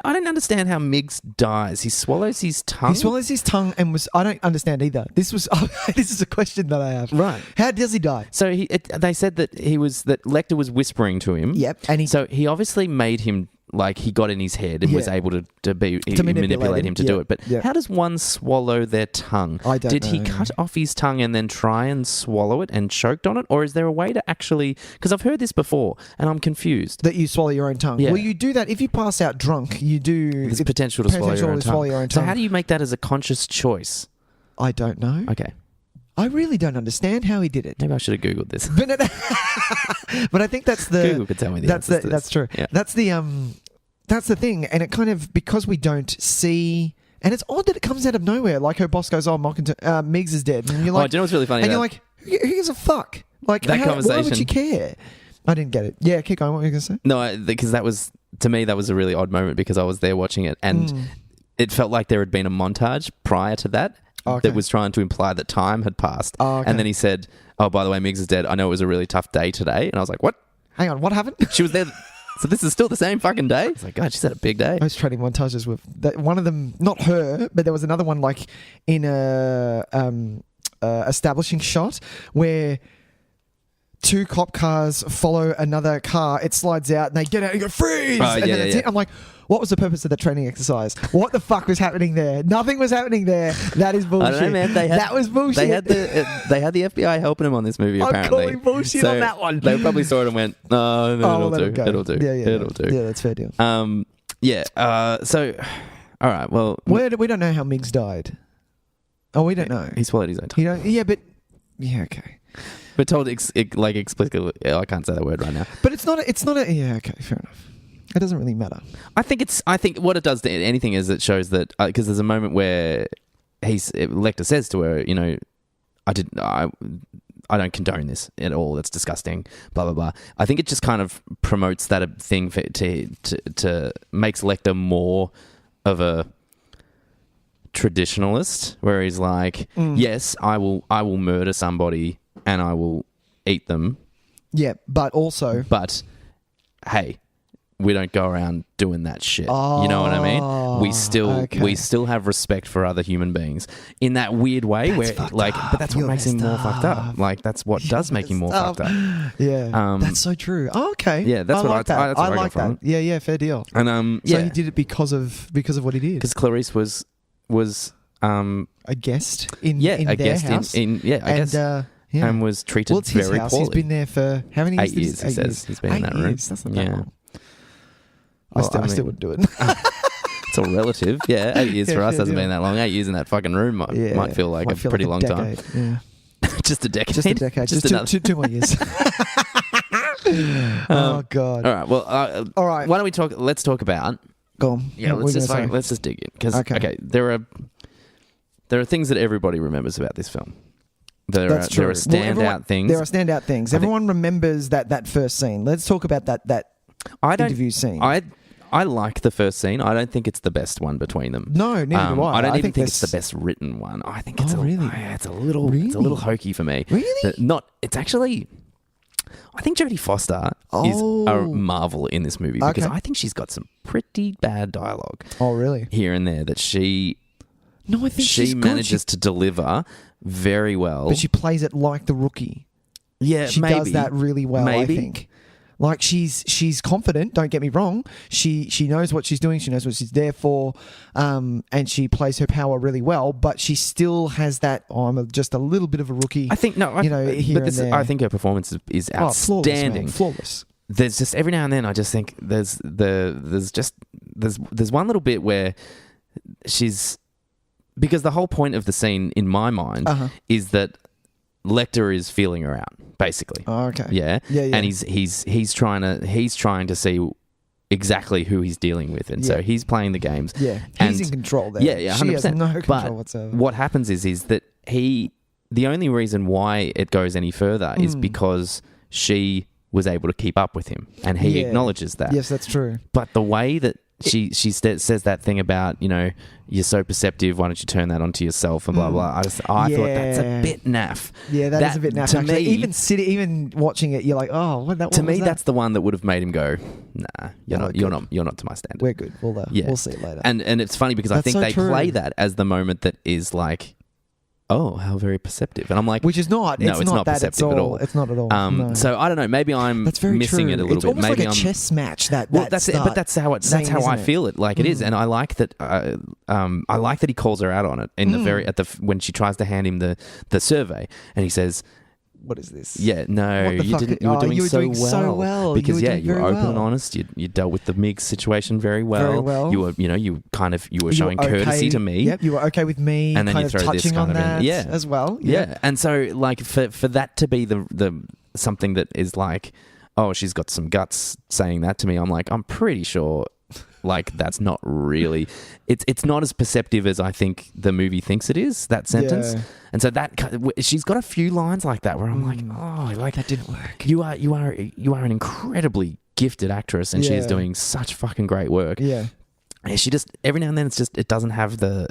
I don't understand how Miggs dies. He swallows his tongue. And I don't understand either. This is a question that I have. Right. How does he die? So they said that Lecter was whispering to him. Yep. And so he obviously made him, like, he got in his head and was able to manipulate him to do it. But how does one swallow their tongue? I don't know. Did he cut off his tongue and then try and swallow it and choked on it? Or is there a way to actually... Because I've heard this before and I'm confused. That you swallow your own tongue? Yeah. Well, you do that if you pass out drunk. You do... There's potential to swallow your own tongue. So how do you make that as a conscious choice? I don't know. Okay. I really don't understand how he did it. Maybe I should have Googled this. But I think that's the... Google could tell me the answers to this. That's true. Yeah. That's the thing. And it kind of... Because we don't see... And it's odd that it comes out of nowhere. Like her boss goes, Miggs is dead. And you're like... do you know what's really funny? And you're like, who gives a fuck? Like, that conversation... Why would you care? I didn't get it. Yeah, keep going. What were you going to say? No, because that was... To me, that was a really odd moment because I was there watching it and it felt like there had been a montage prior to that. Okay. That was trying to imply that time had passed. Okay. And then he said, oh, by the way, Miggs is dead. I know it was a really tough day today. And I was like, what? hang on, what happened? She was there. So this is still the same fucking day? It's like, God, she's had a big day. Those training montages with one of them, not her, but there was another one like in a establishing shot where 2 cop cars follow another car. It slides out and they get out and go, freeze! And then that's it. I'm like, what was the purpose of that training exercise? What the fuck was happening there? Nothing was happening there. That is bullshit. I don't know, man. That was bullshit. They had the FBI helping him on this movie, apparently. I'm calling bullshit on that one. They probably saw it and went, no, it'll do. It'll do. It'll do. Yeah, that's fair deal. So, all right, well. We don't know how Miggs died. Oh, we don't know. He swallowed his own tongue. Okay. But told explicitly, I can't say that word right now. But it's not a, yeah, okay, fair enough. It doesn't really matter. I think what it does to anything is it shows that, because there's a moment where Lecter says to her, you know, I don't condone this at all. That's disgusting. Blah blah blah. I think it just kind of promotes that thing to makes Lecter more of a traditionalist, where he's like, yes, I will murder somebody and I will eat them. Yeah, but hey, we don't go around doing that shit. You know what I mean? We still have respect for other human beings in that weird way. But that's what makes him more fucked up. Like that's what does make him more fucked up. Yeah, that's so true. Oh, okay. Yeah, that's what I like that. Yeah, fair deal. And so he did it because of what he did. Because Clarice was a guest in a their guest house. I guess. And was treated it's his very house. poorly. He's been there for how many years? 8 years, he says. He's been in that room. That's not that long. I still wouldn't do it. It's all relative. Yeah, 8 years for us hasn't been that long. 8 years in that fucking room might feel like a pretty long time. Yeah. Just a decade. Just a decade. Just two more years. Oh, God. All right. Well, all right. Why don't we talk? Let's talk about. Go on. Yeah, let's just dig in. Because, okay, there are things that everybody remembers about this film. There are standout things. There are standout things. Everyone remembers that first scene. Let's talk about that interview scene. I like the first scene. I don't think it's the best one between them. No, neither do I. I don't even think it's the best written one. I think it's it's a little hokey for me. Really? It's actually. I think Jodie Foster is a marvel in this movie because I think she's got some pretty bad dialogue. Oh, really? Here and there that she. No, I think she manages to deliver very well. But she plays it like the rookie. Yeah, she does that really well. Maybe. I think. Like she's confident. Don't get me wrong. She knows what she's doing. She knows what she's there for, and she plays her power really well. But she still has that. I'm just a little bit of a rookie. I think I think her performance is outstanding. Flawless. There's just every now and then I just think there's one little bit where she's. Because the whole point of the scene, in my mind, is that Lecter is feeling her out, basically. Oh, okay. Yeah. And he's trying to see exactly who he's dealing with, and so he's playing the games. Yeah, he's in control there. Yeah, 100%. She has no control whatsoever. What happens is that the only reason why it goes any further is because she was able to keep up with him, and he acknowledges that. Yes, that's true. But the way that she says that thing about, you know, you're so perceptive, why don't you turn that onto yourself and blah blah. I thought that's a bit naff. Yeah, that is a bit naff. To actually. me, even watching it, you're like, oh, what to me, that's the one that would have made him go, nah, you're not to my standard. We're good. We'll see it later. And it's funny because I think they play that as the moment that is like, oh, how very perceptive. And I'm like, which is not. No, it's not perceptive at all. It's not at all. No. So I don't know. Maybe I'm missing it a little bit. It's almost maybe like a chess match. That's it. But that's how I feel it. Like it is, and I like that. I like that he calls her out on it in when she tries to hand him the survey, and he says, what is this? Yeah, no, you didn't. You were doing so well because you were open and honest. You dealt with the Miggs situation very well. Very well. You were, you were showing courtesy to me. Yep, you were okay with me. And then kind you throw of touching this kind on that in. as well. Yeah, and so like for that to be the something that is like, oh, she's got some guts saying that to me. I'm like, I'm pretty sure. Like that's not really, it's not as perceptive as I think the movie thinks it is. That sentence, and so she's got a few lines like that where I'm like, oh, like that didn't work. You are an incredibly gifted actress, and she is doing such fucking great work. Yeah. She just every now and then it doesn't have the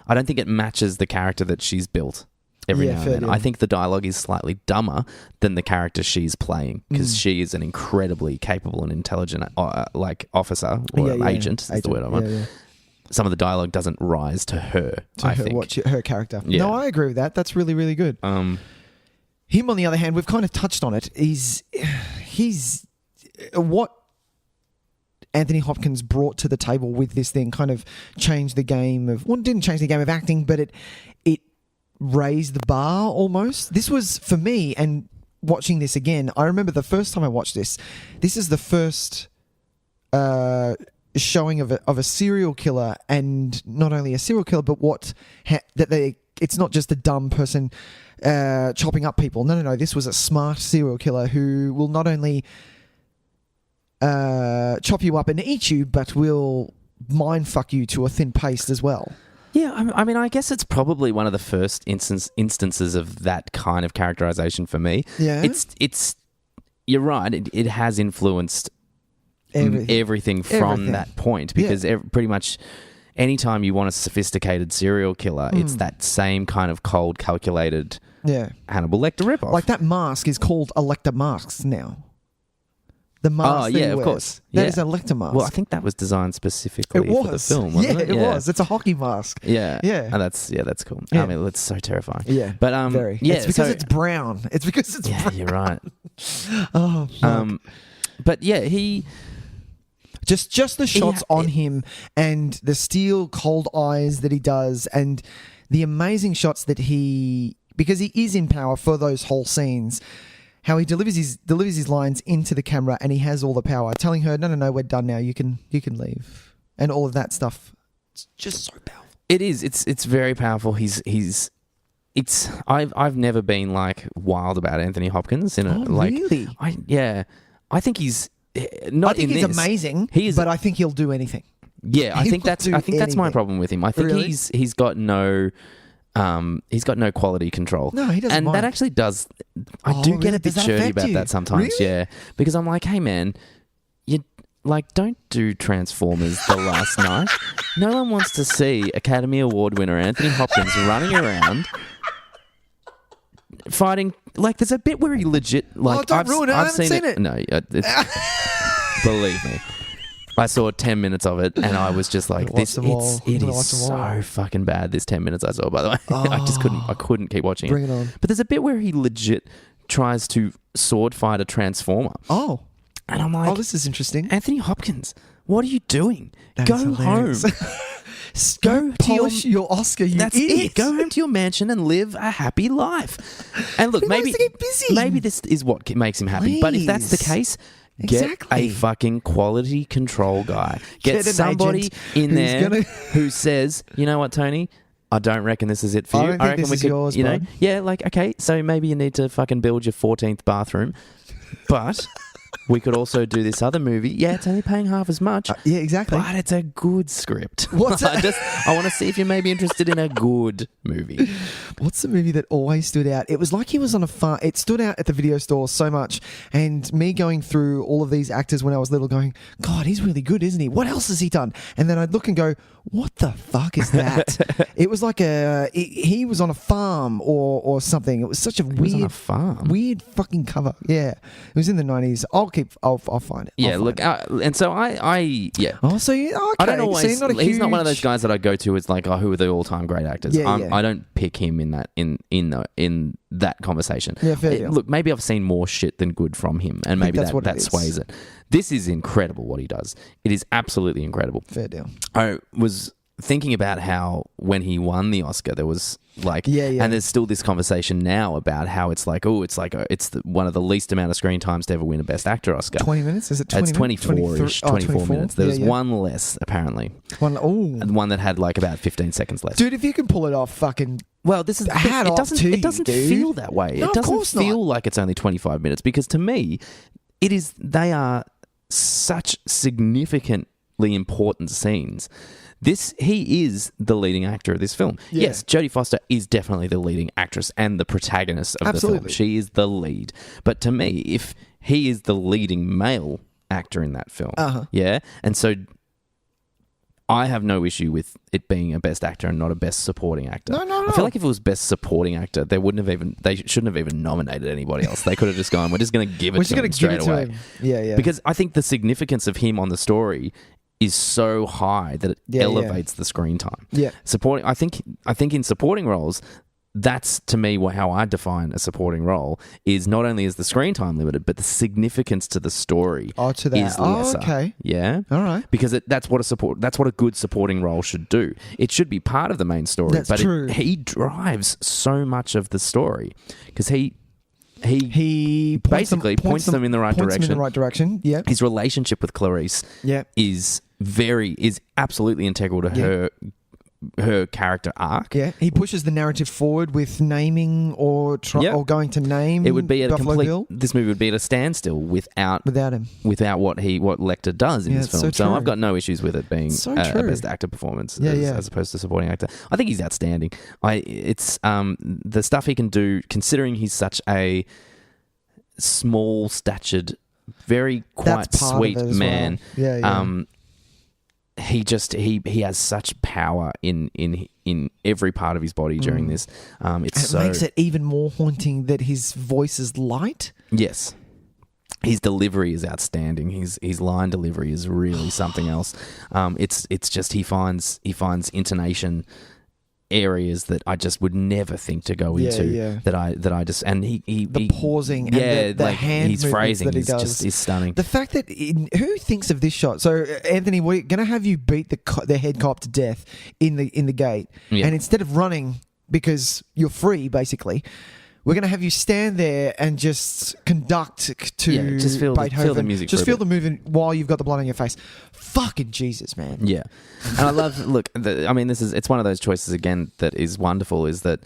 I don't think it matches the character that she's built. every Yeah, now and fair then. deal. I think the dialogue is slightly dumber than the character she's playing because she is an incredibly capable and intelligent officer or agent is the word I want. Yeah. Some of the dialogue doesn't rise to her, I think. Her character. Yeah. No, I agree with that. That's really, really good. Him, on the other hand, we've kind of touched on it. He's what Anthony Hopkins brought to the table with this thing kind of changed the game of, well, it didn't change the game of acting, but it raised the bar almost. This was, for me, and watching this again, I remember the first time I watched this is the first showing of a serial killer, and not only a serial killer, but it's not just a dumb person chopping up people. No. This was a smart serial killer who will not only chop you up and eat you, but will mind fuck you to a thin paste as well. Yeah, I mean, I guess it's probably one of the first instances of that kind of characterization for me. Yeah, it's. You're right. It has influenced everything from that point because pretty much anytime you want a sophisticated serial killer, it's that same kind of cold, calculated Hannibal Lecter ripoff. Like that mask is called a Lecter mask now. The mask that he of wears. course. That is a Lecter mask. Well, I think that was designed specifically for the film, wasn't it? It was. It's a hockey mask. Yeah. Yeah. Oh, that's cool. Yeah. I mean, it's so terrifying. Yeah. But very. yeah, it's because it's brown. It's because it's brown. you're right. Oh, fuck. But yeah, he just the shots on him and the steel cold eyes that he does and the amazing shots that because he is in power for those whole scenes, how he delivers his lines into the camera and he has all the power, telling her, no, we're done now. You can leave, and all of that stuff. It's just so powerful. It is. It's very powerful. I've never been like wild about Anthony Hopkins really? I think he's not. I think he's amazing. He is, but I think he'll do anything. Yeah, I think that's my anything. problem with him. I think Really? he's got no quality control. No, he doesn't and mind. that actually does. I do get really? a bit Does that shirty affect about you? that sometimes. Really? Yeah, because I'm like, hey man, you like don't do Transformers the last night. No one wants to see Academy Award winner Anthony Hopkins running around fighting. Like, there's a bit where he legit like. Don't ruin it. I haven't seen it. No, believe me. I saw 10 minutes of it and I was just like, it is so fucking bad, this 10 minutes I saw, by the way. I couldn't keep watching Bring it on. But there's a bit where he legit tries to sword fight a Transformer. Oh. And I'm like, this is interesting. Anthony Hopkins, what are you doing? That Go is home. hilarious. Go to polish your Oscar, you That's idiot. it. Go home to your mansion and live a happy life. And look, He likes to get busy. maybe this is what makes him happy. But if that's the Please. case, Exactly. get a fucking quality control guy. Get an somebody agent in who's there gonna- who says, you know what, Tony? I don't reckon this is it for I you. don't think reckon this we is could, yours, you know, bud. yeah, like, okay, so maybe you need to fucking build your 14th bathroom. But we could also do this other movie. Yeah, it's only paying half as much. Yeah, exactly. But it's a good script. What's I want to see if you're maybe interested in a good movie. What's the movie that always stood out? It was like he was on a farm. It stood out at the video store so much. And me going through all of these actors when I was little going, God, he's really good, isn't he? What else has he done? And then I'd look and go, what the fuck is that? It was like he was on a farm or something. It was such a was on a farm? weird fucking cover. Yeah. It was in the 90s. I'll find it. Yeah, I'll look, find it. and so I Oh, so you, okay. I don't always. So you're not a he's not one of those huge- guys that I go to. It's like, oh, who are the all-time great actors? Yeah, yeah. I don't pick him in that conversation. Yeah, fair deal. Look, maybe I've seen more shit than good from him, and maybe that's what it that is. sways it. This is incredible what he does. It is absolutely incredible. Fair deal. I was thinking about how when he won the Oscar, there was like, and there's still this conversation now about how it's like, one of the least amount of screen times to ever win a Best Actor Oscar. 20 minutes? Is it 20 It's minutes? 24-ish, 24 minutes. There was Yeah. one less, apparently. One One that had like about 15 seconds left. Dude, if you can pull it off, fucking... Well, this is the thing. Hat It off doesn't. to It you, doesn't dude. feel that way. No, It of doesn't course not. feel like it's only 25 minutes because to me, it is. They are such significantly important scenes. He is the leading actor of this film. Yeah. Yes, Jodie Foster is definitely the leading actress and the protagonist of the film. Absolutely. She is the lead. But to me, if he is the leading male actor in that film, yeah, and so I have no issue with it being a best actor and not a best supporting actor. No. I feel like if it was best supporting actor, they shouldn't have even nominated anybody else. They could have just gone, we're just going to give it to him straight away. Yeah. Because I think the significance of him on the story is so high that it elevates the screen time. Yeah. I think in supporting roles, that's to me how I define a supporting role is not only is the screen time limited, but the significance to the story to that. is lesser. Okay. Yeah. All right. Because that's what a good supporting role should do. It should be part of the main story. That's but true. He drives so much of the story because he points them in the right direction. Points them in the right direction. Yeah. His relationship with Clarice is absolutely integral to her character arc. Yeah, he pushes the narrative forward with naming or going to name. It would be at Buffalo Bill. This movie would be at a standstill without him, without what Lecter does in this film. So I've got no issues with it being a best actor performance as opposed to supporting actor. I think he's outstanding. It's the stuff he can do, considering he's such a small statured, very quite sweet man. Well. Yeah. He has such power in every part of his body during this. It makes it even more haunting that his voice is light. Yes. His delivery is outstanding. His line delivery is really something else. It's just he finds intonation areas that I just would never think to go into. Yeah. That I just and the pausing and the hand his phrasing that he is does. just is stunning. The fact that who thinks of this shot? So Anthony, we're going to have you beat the head cop to death in the gate, and instead of running because you're free, basically. We're going to have you stand there and just conduct to just feel Beethoven. the music. Just feel the movement while you've got the blood on your face. Fucking Jesus, man. Yeah, and I love. Look, it's one of those choices again that is wonderful. Is that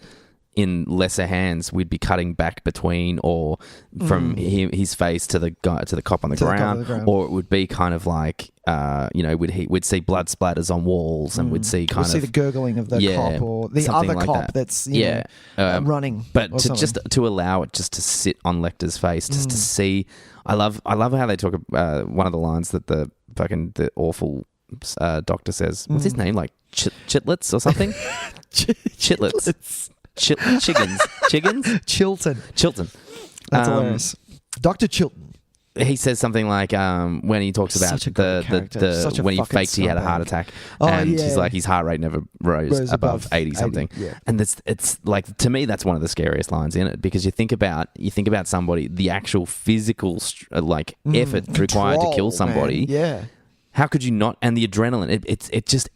in lesser hands we'd be cutting back between or from his face to the cop on the ground, or it would be kind of like we'd see blood splatters on walls and we'd see see the gurgling of the cop or the other like cop that's running. But to allow it just to sit on Lecter's face, just to see. I love how they talk about one of the lines that the awful doctor says. What's his name? Like Chitlets or something? Chitlets. Chickens? Chilton. That's hilarious. Dr. Chilton. He says something like when he talks about when he faked he had a heart attack, he's like his heart rate never rose above 80 something, and it's like, to me that's one of the scariest lines in it, because you think about somebody, the actual physical effort required to kill somebody. Yeah, how could you not? And the adrenaline, it just.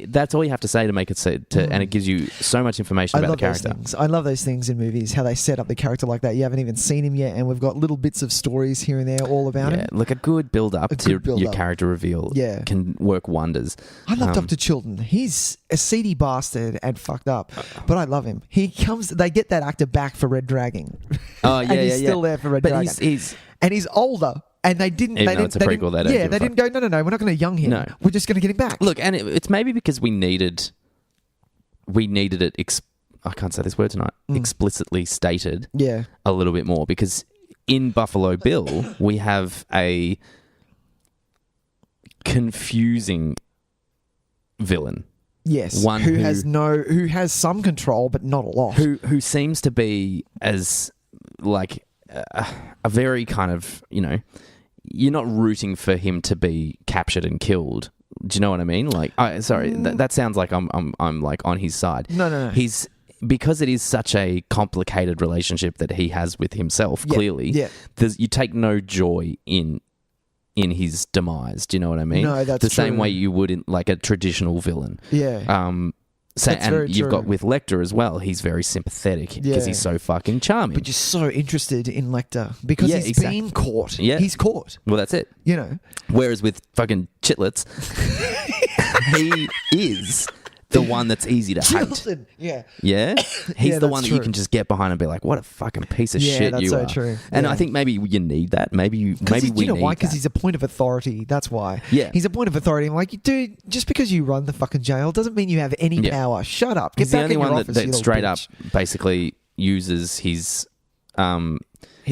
That's all you have to say to make it and it gives you so much information about the character. I love those things in movies, how they set up the character like that. You haven't even seen him yet, and we've got little bits of stories here and there all about him. Look, a good build-up to your character reveal can work wonders. I love Dr. Chilton. He's a seedy bastard and fucked up, but I love him. They get that actor back for Red Dragon. Oh, yeah, and he's still there for Red Dragon. And he's older. And they didn't. Even though it's a prequel, they don't. Yeah, they didn't go. No. We're not going to young him. No. We're just going to get him back. Look, and it's maybe because we needed it. I can't say this word tonight. Explicitly stated. Yeah. A little bit more, because in Buffalo Bill we have a confusing villain. Yes. One who has some control, but not a lot. Who seems to be as like a very kind of, you're not rooting for him to be captured and killed. Do you know what I mean? Like, that sounds like I'm like on his side. No. He's, because it is such a complicated relationship that he has with himself. Clearly, you take no joy in his demise. Do you know what I mean? No, that's the same true. way you would in like a traditional villain. Yeah. You've got with Lecter as well. He's very sympathetic because he's so fucking charming. But you're so interested in Lecter because he's been caught. Yeah. He's caught. Well, that's it. Whereas with fucking Chitlets, he is the one that's easy to hate. Yeah. Yeah? He's the one that you can just get behind and be like, what a fucking piece of shit that's you so are. True. And I think maybe you need that. Maybe we need why? Because that. he's a point of authority. That's why. Yeah. He's a point of authority. I'm like, dude, just because you run the fucking jail doesn't mean you have any power. Shut up. Get he's back the only in your one office, that you straight little up basically uses his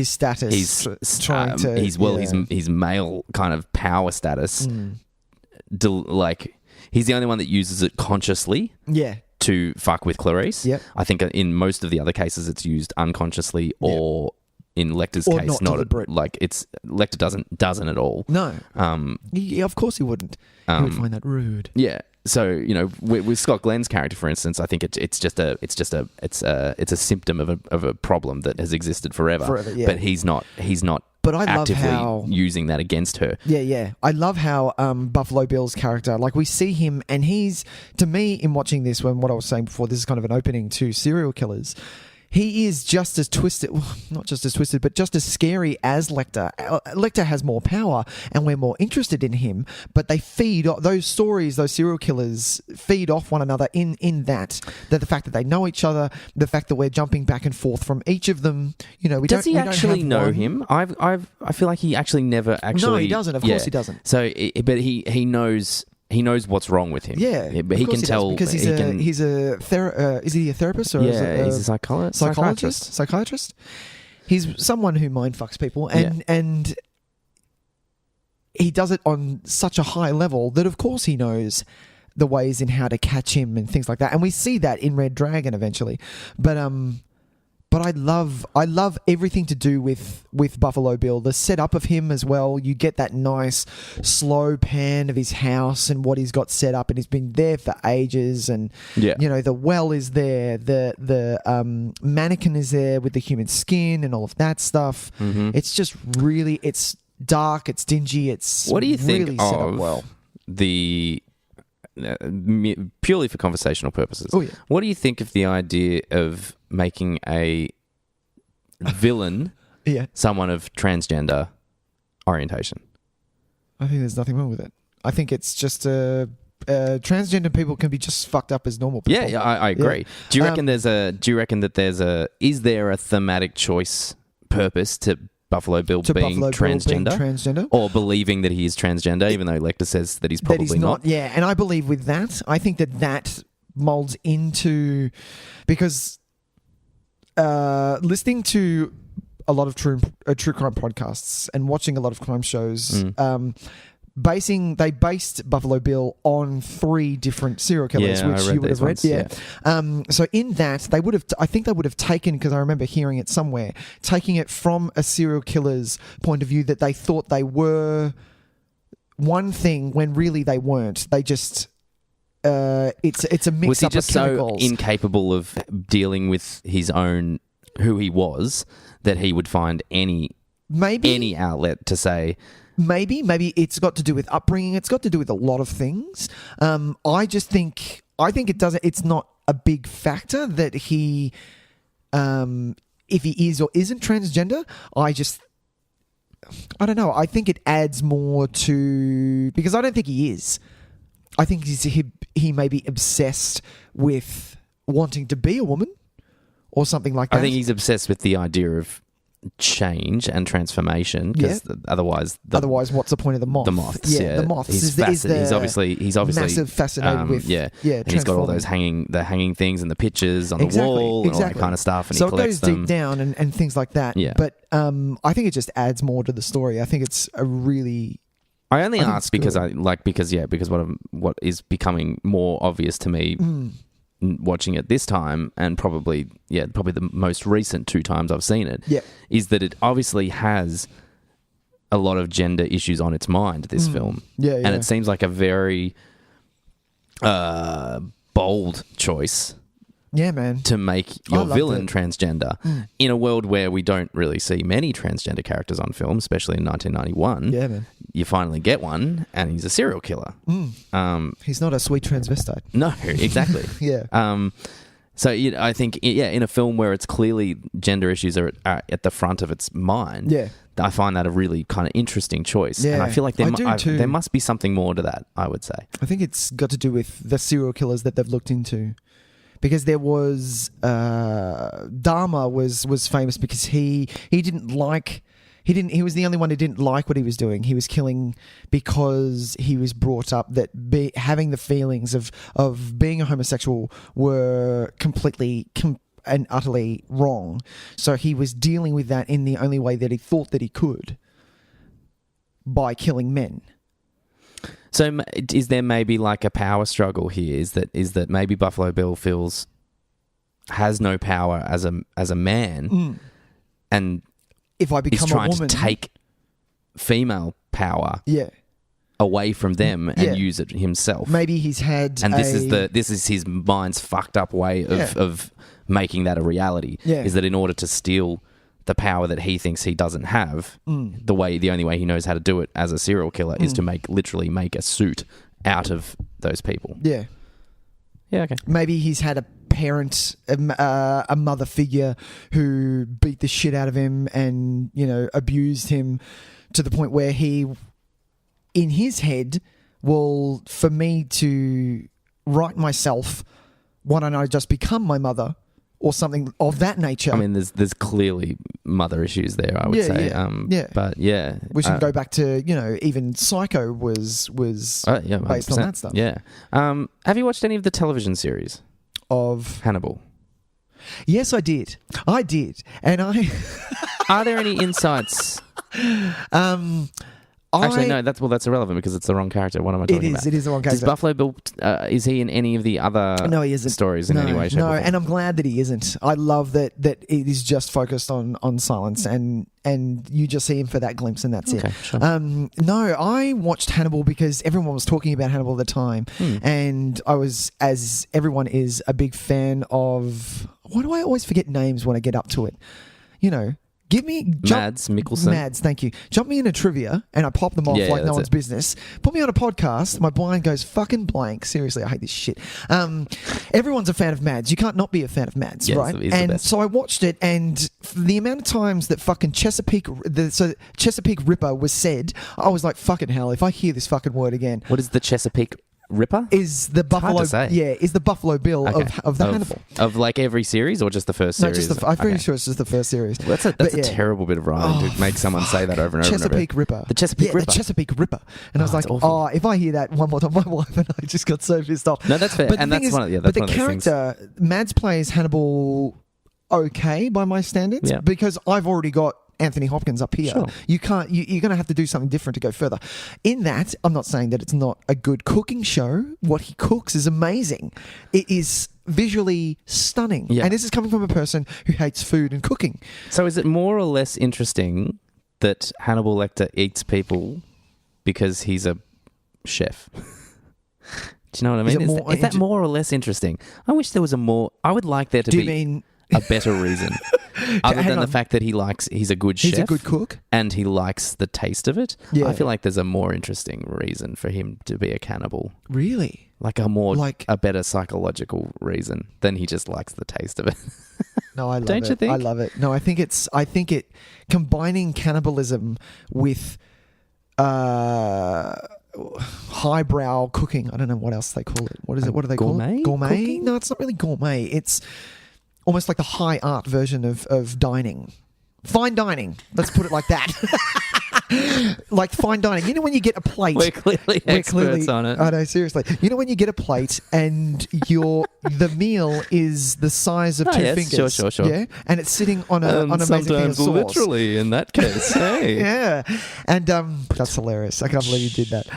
status, his male kind of power status, he's the only one that uses it consciously Yeah. to fuck with Clarice. Yep. I think in most of the other cases it's used unconsciously or in Lecter's Or case, not deliberate. like it's Lecter doesn't at all. No. Um, Yeah, of course he wouldn't. He would find that rude. yeah. So with Scott Glenn's character, for instance, I think it's just a symptom of a problem that has existed forever. Forever, yeah. But he's not But I love actively how using that against her. Yeah. I love how Buffalo Bill's character, like we see him, and he's, to me, in watching this, when what I was saying before, this is kind of an opening to serial killers. He is just as twisted, well, not just as twisted, but just as scary as Lecter. Lecter has more power, and we're more interested in him. But they feed those stories, those serial killers feed off one another in that the fact that they know each other, the fact that we're jumping back and forth from each of them. Does he actually know him? I feel like he actually never actually. No, he doesn't. Of course, he doesn't. So, but he knows. He knows what's wrong with him. Yeah, but he can tell because he's a is he a therapist or he's a psychologist? Psychiatrist. He's someone who mind fucks people, and he does it on such a high level that of course he knows the ways in how to catch him and things like that, and we see that in Red Dragon eventually. But I love everything to do with Buffalo Bill. The setup of him as well. You get that nice slow pan of his house and what he's got set up, and he's been there for ages. And the well is there, the mannequin is there with the human skin and all of that stuff. Mm-hmm. It's just really, it's dark, it's dingy, it's what do you think really set up well. The purely for conversational purposes. Oh, yeah. What do you think of the idea of making a villain someone of transgender orientation? I think there's nothing wrong with it. I think it's just transgender people can be just fucked up as normal people. Yeah, I agree. Yeah. Do you reckon that is there a thematic choice purpose to Buffalo Bill being transgender? Or believing that he is transgender, even though Lecter says that he's probably not? Yeah, and I believe with that, I think that molds into, because listening to a lot of true crime podcasts and watching a lot of crime shows, they based Buffalo Bill on 3 different serial killers, which you would have read. Yeah. So in that, I think they would have taken, because I remember hearing it somewhere, taking it from a serial killer's point of view, that they thought they were one thing when really they weren't. They just it's a mix-up of chemicals. Was he just so incapable of dealing with his own who he was that he would find any outlet to say? Maybe it's got to do with upbringing. It's got to do with a lot of things. I think it doesn't. It's not a big factor that he, if he is or isn't transgender. I don't know. I think it adds more to, because I don't think he is. I think he may be obsessed with wanting to be a woman or something like that. I think he's obsessed with the idea of change and transformation, because otherwise what's the point of the moth? The moths, the moths. He's obviously massive fascinated with and he's got all those hanging things and the pictures on the wall and all that kind of stuff, and so he collects them. So it goes deep down and things like that. Yeah. But I think it just adds more to the story. I think it's a really. I only ask because what is becoming more obvious to me. Watching it this time, and probably the most recent 2 times I've seen it, is that it obviously has a lot of gender issues on its mind, this film. And it seems like a very bold choice. Yeah, man. To make your villain transgender in a world where we don't really see many transgender characters on film, especially in 1991. Yeah, man. You finally get one, and he's a serial killer. He's not a sweet transvestite. No, exactly. So I think, in a film where it's clearly gender issues are at the front of its mind, I find that a really kind of interesting choice. Yeah, and I feel like there must be something more to that, I would say. I think it's got to do with the serial killers that they've looked into. Because there was Dharma was famous because he was the only one who didn't like what he was doing. He was killing because he was brought up that having the feelings of being a homosexual were completely and utterly wrong. So he was dealing with that in the only way that he thought that he could, by killing men. So is there maybe like a power struggle here? Is that maybe Buffalo Bill has no power as a man, and if I is become a trying woman, to take female power yeah, away from them and Yeah. use it himself? maybe he's had, And this is his mind's fucked up way of making that a reality. Yeah. Is that in order to steal the power that he thinks he doesn't have, the only way he knows how to do it as a serial killer is to literally make a suit out of those people. yeah. Yeah, okay. Maybe he's had a parent, a mother figure who beat the shit out of him and, abused him to the point where he, in his head, will, for me to right myself, why don't I just become my mother or something of that nature? I mean, there's clearly mother issues there, I would say. Yeah. But yeah. We should go back to, even Psycho was based on 100%. that stuff. Yeah. Have you watched any of the television series Of Hannibal? Yes, I did. And Are there any insights? Actually, no. That's irrelevant because it's the wrong character. What am I talking about? It is the wrong character. Does Buffalo Bill? Is he in any of the other? No, he isn't. Stories in any way, shape, or form? And I'm glad that he isn't. I love that it is just focused on silence, and you just see him for that glimpse, and that's Okay, it. sure. No, I watched Hannibal because everyone was talking about Hannibal at the time, and I was, as everyone is, a big fan of. Why do I always forget names when I get up to it? Mads Mikkelsen. Mads, thank you. Jump me in a trivia and I pop them off Yeah, like no that's one's it. business. Put me on a podcast, my blind goes fucking blank. Seriously, I hate this shit. Everyone's a fan of Mads. You can't not be a fan of Mads, Yes, right? he's the And best. so I watched it, and the amount of times that fucking Chesapeake Ripper was said, I was like, fucking hell, if I hear this fucking word again. What is the Chesapeake Ripper? Is the Buffalo? hard to say. Yeah, is the Buffalo Bill Okay. of the Hannibal? Of like every series or just the first No, series? just I'm pretty Okay. sure it's just the first series. That's a But yeah. terrible bit of writing to make someone say that over and over and over. Chesapeake Ripper. The Chesapeake Ripper. The Chesapeake Ripper. And I was Oh, like, it's awful. if I hear that one more time, my wife and I just got so pissed off. No, that's fair. But the And thing that's is, one of- yeah, but that's the one of those things. character, Mads plays Hannibal okay by my standards, Yeah. because I've already got Anthony Hopkins up here. Sure. You can't. You're going to have to do something different to go further. In that, I'm not saying that it's not a good cooking show. What he cooks is amazing. It is visually stunning, Yeah. and this is coming from a person who hates food and cooking. So is it more or less interesting that Hannibal Lecter eats people because he's a chef? Do you know what I Is mean? it more Is that more or less interesting? I wish there was a more... I would like there to Do be you mean a better reason. Other Hang than the on. fact that he's a good chef. he's a good cook? And he likes the taste of it. Yeah. I feel like there's a more interesting reason for him to be a cannibal. Really? Like a better psychological reason than he just likes the taste of it. No, I love Don't it. you think? I love it. No, I think it combining cannibalism with highbrow cooking. I don't know what else they call it. What is it? What do they call Gourmet it? Gourmet? cooking? No, it's not really gourmet. It's almost like the high art version of dining. Fine dining. Let's put it like that. Like fine dining. You know when you get a plate. We're clearly experts on it. I know, seriously. You know when you get a plate and the meal is the size of two yes, fingers. sure. Yeah, and it's sitting on an amazing thing of sauce. literally in that case. Hey. Yeah, and that's hilarious. I can't believe you did that.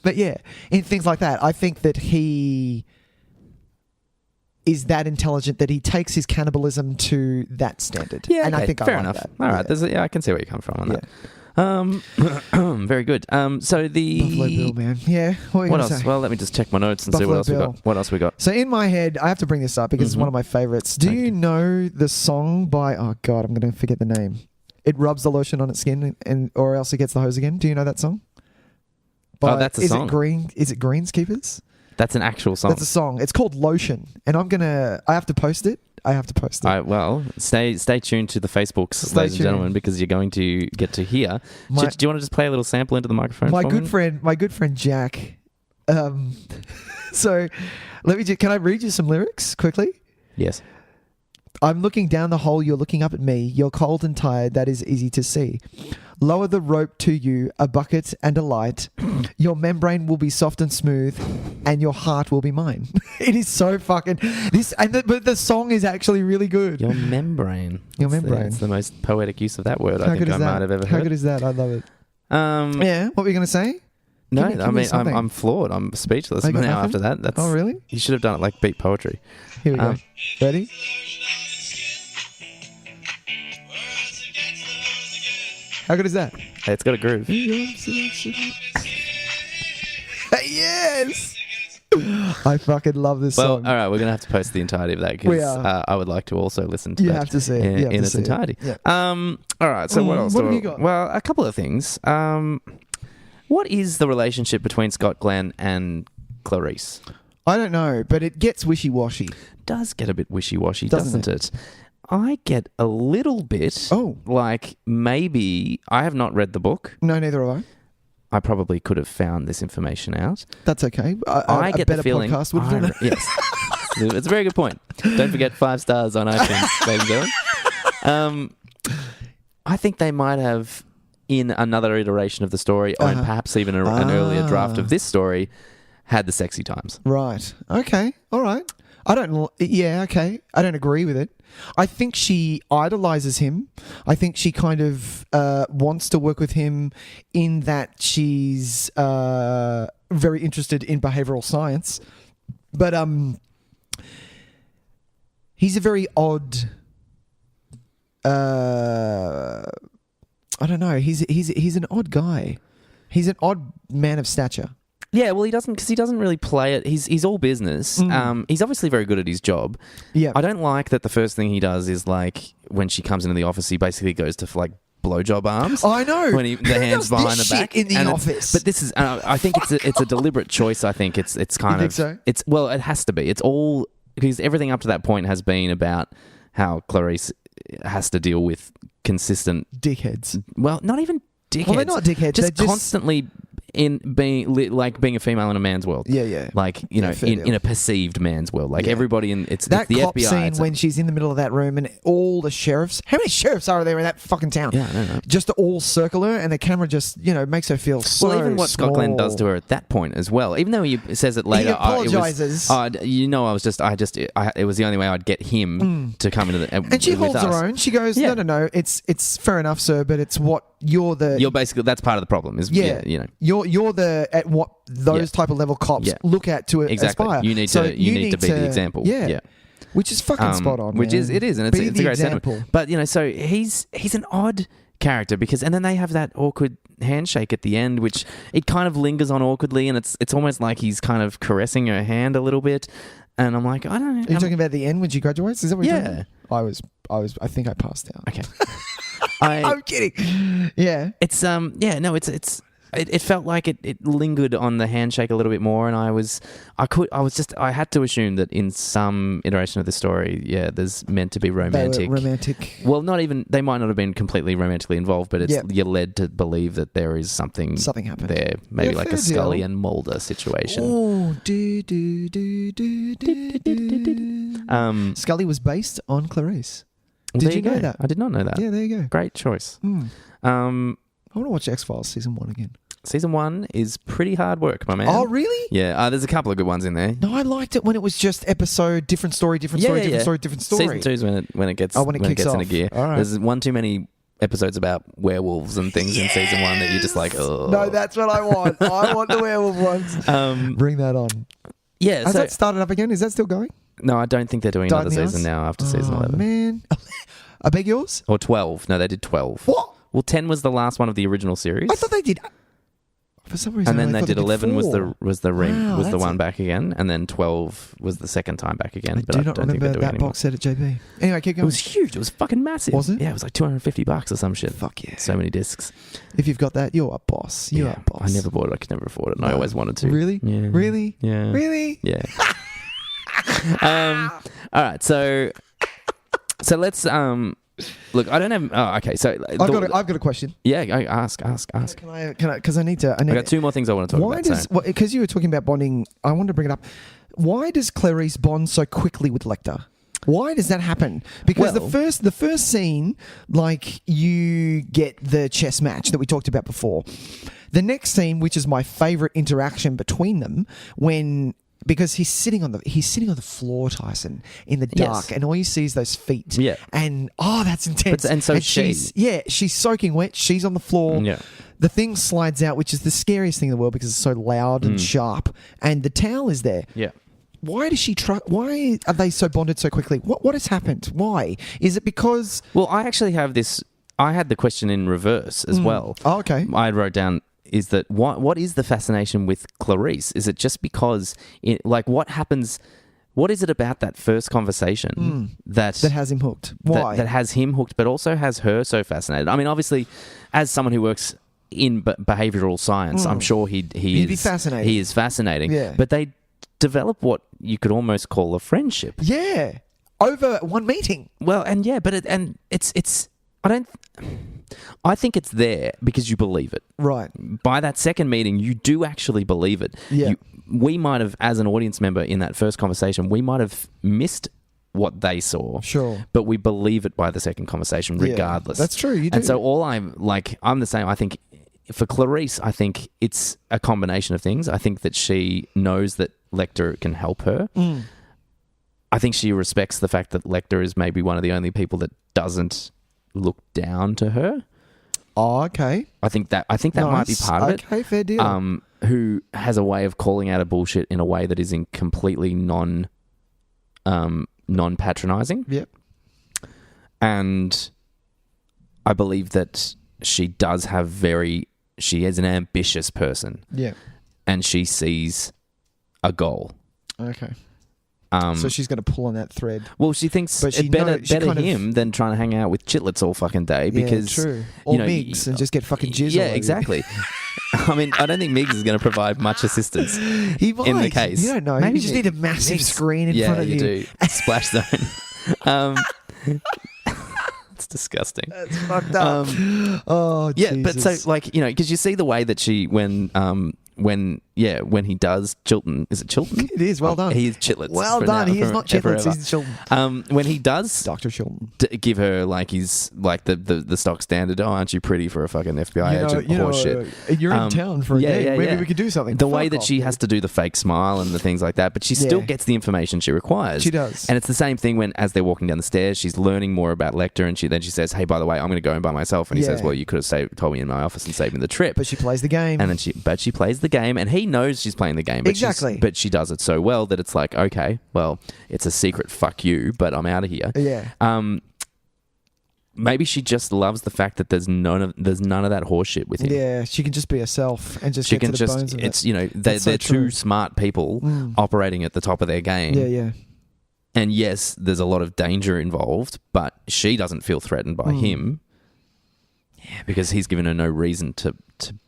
But yeah, in things like that, I think that he is that intelligent that he takes his cannibalism to that standard. Yeah, and okay, I think fair I like enough. that. All right, Yeah. I can see where you come from on Yeah. that. Very good. So the Buffalo Bill, man. Yeah. What, are you what gonna else? say? Well, let me just check my notes and see Buffalo what else we Bill. got. What else we got? So in my head, I have to bring this up because it's one of my favorites. Do you know the song by? Oh God, I'm going to forget the name. It rubs the lotion on its skin, or else it gets the hose again. Do you know that song? That's a song. Is it Greenskeepers? That's an actual song. That's a song. It's called Lotion, and I have to post it. Well, stay tuned to the Facebooks, Stay ladies and tuned. gentlemen, because you're going to get to hear. My- Do you want to just play a little sample into the microphone? My for good me? friend Jack. So can I read you some lyrics quickly? Yes. I'm looking down the hole, you're looking up at me. You're cold and tired, that is easy to see. Lower the rope to you, a bucket and a light. Your membrane will be soft and smooth, and your heart will be mine. It is so fucking but the song is actually really good. Your membrane. Your That's membrane. It's the most poetic use of that word I How think good I is that? might have ever How heard. good is that? I love it. Yeah. Yeah, what were you going to say? No, Give me I mean, something. I'm floored. I'm speechless I got now nothing? after that. Oh, really? You should have done it like beat poetry. Here we go. Ready? How good is that? Hey, it's got a groove. Yes! I fucking love this Well, song. all right, we're going to have to post the entirety of that We because are. I would like to also listen to You that have to see it. You have in to its see it. entirety. Yeah. All right, so what else? what have you got? Well, a couple of things. What is the relationship between Scott Glenn and Clarice? I don't know, but it gets wishy-washy. Does get a bit wishy-washy, Doesn't doesn't it? I get a little bit like maybe I have not read the book. No, neither have I. I probably could have found this information out. That's okay. I get a better the feeling. podcast would have done it. Yes, it's a very good point. Don't forget 5 stars on iTunes, ladies and gentlemen. I think they might have, in another iteration of the story, or in perhaps even an earlier draft of this story, had the sexy times. Right. Okay. All right. I don't... Yeah, okay. I don't agree with it. I think she idolizes him. I think she kind of wants to work with him in that she's very interested in behavioral science. But he's a very odd... I don't know. He's an odd guy. He's an odd man of stature. Yeah, well, he doesn't really play it. He's all business. He's obviously very good at his job. Yeah. I don't like that the first thing he does is like when she comes into the office, he basically goes to like blowjob arms. I know. When the hands behind the back in the office. But this is, I think it's a deliberate choice. I think it's kind You of think so? It's it has to be. It's all because everything up to that point has been about how Clarice has to deal with consistent dickheads. Well, not even dickheads. Well, they're not dickheads. Just They're constantly in being being a female in a man's world. Yeah. Like in a perceived man's world. Like everybody in it's that the cop FBI. scene when she's in the middle of that room and all the sheriffs. How many sheriffs are there in that fucking town? Yeah, I don't know. Just all circle her, and the camera just makes her feel so. Well, even what Scott Glenn does to small. her at that point as well. Even though he says it later, He apologizes. it was the only way I'd get him to come into the. And she with holds her us. own. She goes, Yeah. no. It's fair enough, sir, but it's what you're the. You're basically that's part of the problem. Is You're the at what those type of level cops look at to exactly. aspire. You need So to be the example. Yeah. Which is fucking spot on. Which man. is and it's Be a the great example. sentiment. But so he's an odd character because and then they have that awkward handshake at the end, which it kind of lingers on awkwardly, and it's almost like he's kind of caressing her hand a little bit. And I'm like, I don't know. Are you talking about the end when she graduates? Is that what you're talking about? I think I passed out. Okay. I'm kidding. Yeah. It's it felt like it lingered on the handshake a little bit more, and I had to assume that in some iteration of the story, there's meant to be romantic. They were romantic. Well, they might not have been completely romantically involved, but you're led to believe that there is something happened there, maybe like fair a Scully deal. and Mulder situation. Oh, Scully was based on Clarice. Well, Did there you know go. that? I did not know that. Yeah, there you go. Great choice. I want to watch X-Files season 1 again. Season 1 is pretty hard work, my man. Oh, really? Yeah, there's a couple of good ones in there. No, I liked it when it was just episode, different story, different story. Season 2 is when it gets kicks into off. gear. All right. There's one too many episodes about werewolves and things in season 1 that you're just like, oh. No, that's what I want. I want the werewolf ones. Bring that on. Yeah. Has that started up again? Is that still going? No, I don't think they're doing Died another in the season ice? now after season 11. Man. I beg yours? Or 12. No, they did 12. What? Well, 10 was the last one of the original series. I thought they did. For some reason, And then I they thought did 11 was 4. the Wow, one back again, and then 12 was the second time back again. I but do I not don't think remember they're doing that anymore. box set at JB. Anyway, keep It going. was huge. It was fucking massive. Was it? Yeah, it was like $250 or some shit. Fuck yeah. So many discs. If you've got that, you're a boss. You're a boss. I never bought it. I could never afford it, and I No. always wanted to. Really? Yeah. Really? Yeah. Really? Yeah. All right. So let's look. I don't have. Oh, okay. So I've got a question. Yeah. Ask. Can I? Because I need to. I got 2 more things I want to talk Why about. does? Because you were talking about bonding. I wanted to bring it up. Why does Clarice bond so quickly with Lecter? Why does that happen? Because Well- the first scene, like you get the chess match that we talked about before. The next scene, which is my favorite interaction between them, because he's sitting on the floor, Tyson, in the dark, Yes. and all you see is those feet. Yeah. And that's intense. And so she's soaking wet. She's on the floor. Yeah. the thing slides out, which is the scariest thing in the world because it's so loud and sharp, and the towel is there. Yeah. Why does she why are they so bonded so quickly? What has happened? Why? Is it because... Well, I actually have this... I had the question in reverse as well. Oh, okay. I wrote down, is that what is the fascination with Clarice? Is it just because... what happens... What is it about that first conversation that has him hooked? Why? That has him hooked, but also has her so fascinated? I mean, obviously, as someone who works in behavioral science, I'm sure he'd be fascinating. He is fascinating. Yeah. But they develop what you could almost call a friendship. Yeah. Over one meeting. Well, and yeah, but I think it's there because you believe it. Right. By that second meeting, you do actually believe it. Yeah. We might have, as an audience member in that first conversation, we might have missed what they saw. Sure. But we believe it by the second conversation, regardless. That's true. You do. And so I'm the same. I think for Clarice, I think it's a combination of things. I think that she knows that Lecter can help her. I think she respects the fact that Lecter is maybe one of the only people that doesn't look down to her. Oh, okay. I think that might be part of it. Okay, fair deal. Who has a way of calling out a bullshit in a way that is in completely non-patronizing. Yep. And I believe that she is an ambitious person. Yeah. And she sees a goal. Okay. So she's going to pull on that thread. Well, she thinks But she it better kind of- him than trying to hang out with chitlets all fucking day because... Yeah, true. Or Migs and just get fucking jizz all Yeah, over you. exactly. I mean, I don't think Migs is going to provide much assistance He might. in the case. You don't know. Maybe you just need a massive screen in front of you. Yeah, you do. Splash zone. It's disgusting. That's fucked up. Oh, Yeah, Jesus. but so because you see the way that she when he does Chilton, is it Chilton? It is, well done. He is Chitlets. Well for done. now, He is for- not Chitlets, forever. he's Chilton. When he does Dr. Chilton. give her his the stock standard, oh, aren't you pretty for a fucking FBI agent? Horseshit. You're in town for a day. Maybe we could do something. The way Fuck that off, she dude. has to do the fake smile and the things like that, but she still Yeah. gets the information she requires. She does. And it's the same thing when, as they're walking down the stairs, she's learning more about Lecter, and she says, "Hey, by the way, I'm going to go in by myself." And he Yeah. says, "Well, you could have told me in my office and saved me the trip." But she plays the game. And then she plays the game, and he knows she's playing the game. But Exactly. But she does it so well that it's like, okay, well, it's a secret. Fuck you, but I'm out of here. Yeah. Maybe she just loves the fact that there's none of that horseshit with him. Yeah, she can just be herself and just She get can to the just, bones of it's, it. they're so two true. smart people operating at the top of their game. Yeah, yeah. And yes, there's a lot of danger involved, but she doesn't feel threatened by him. Yeah, because he's given her no reason to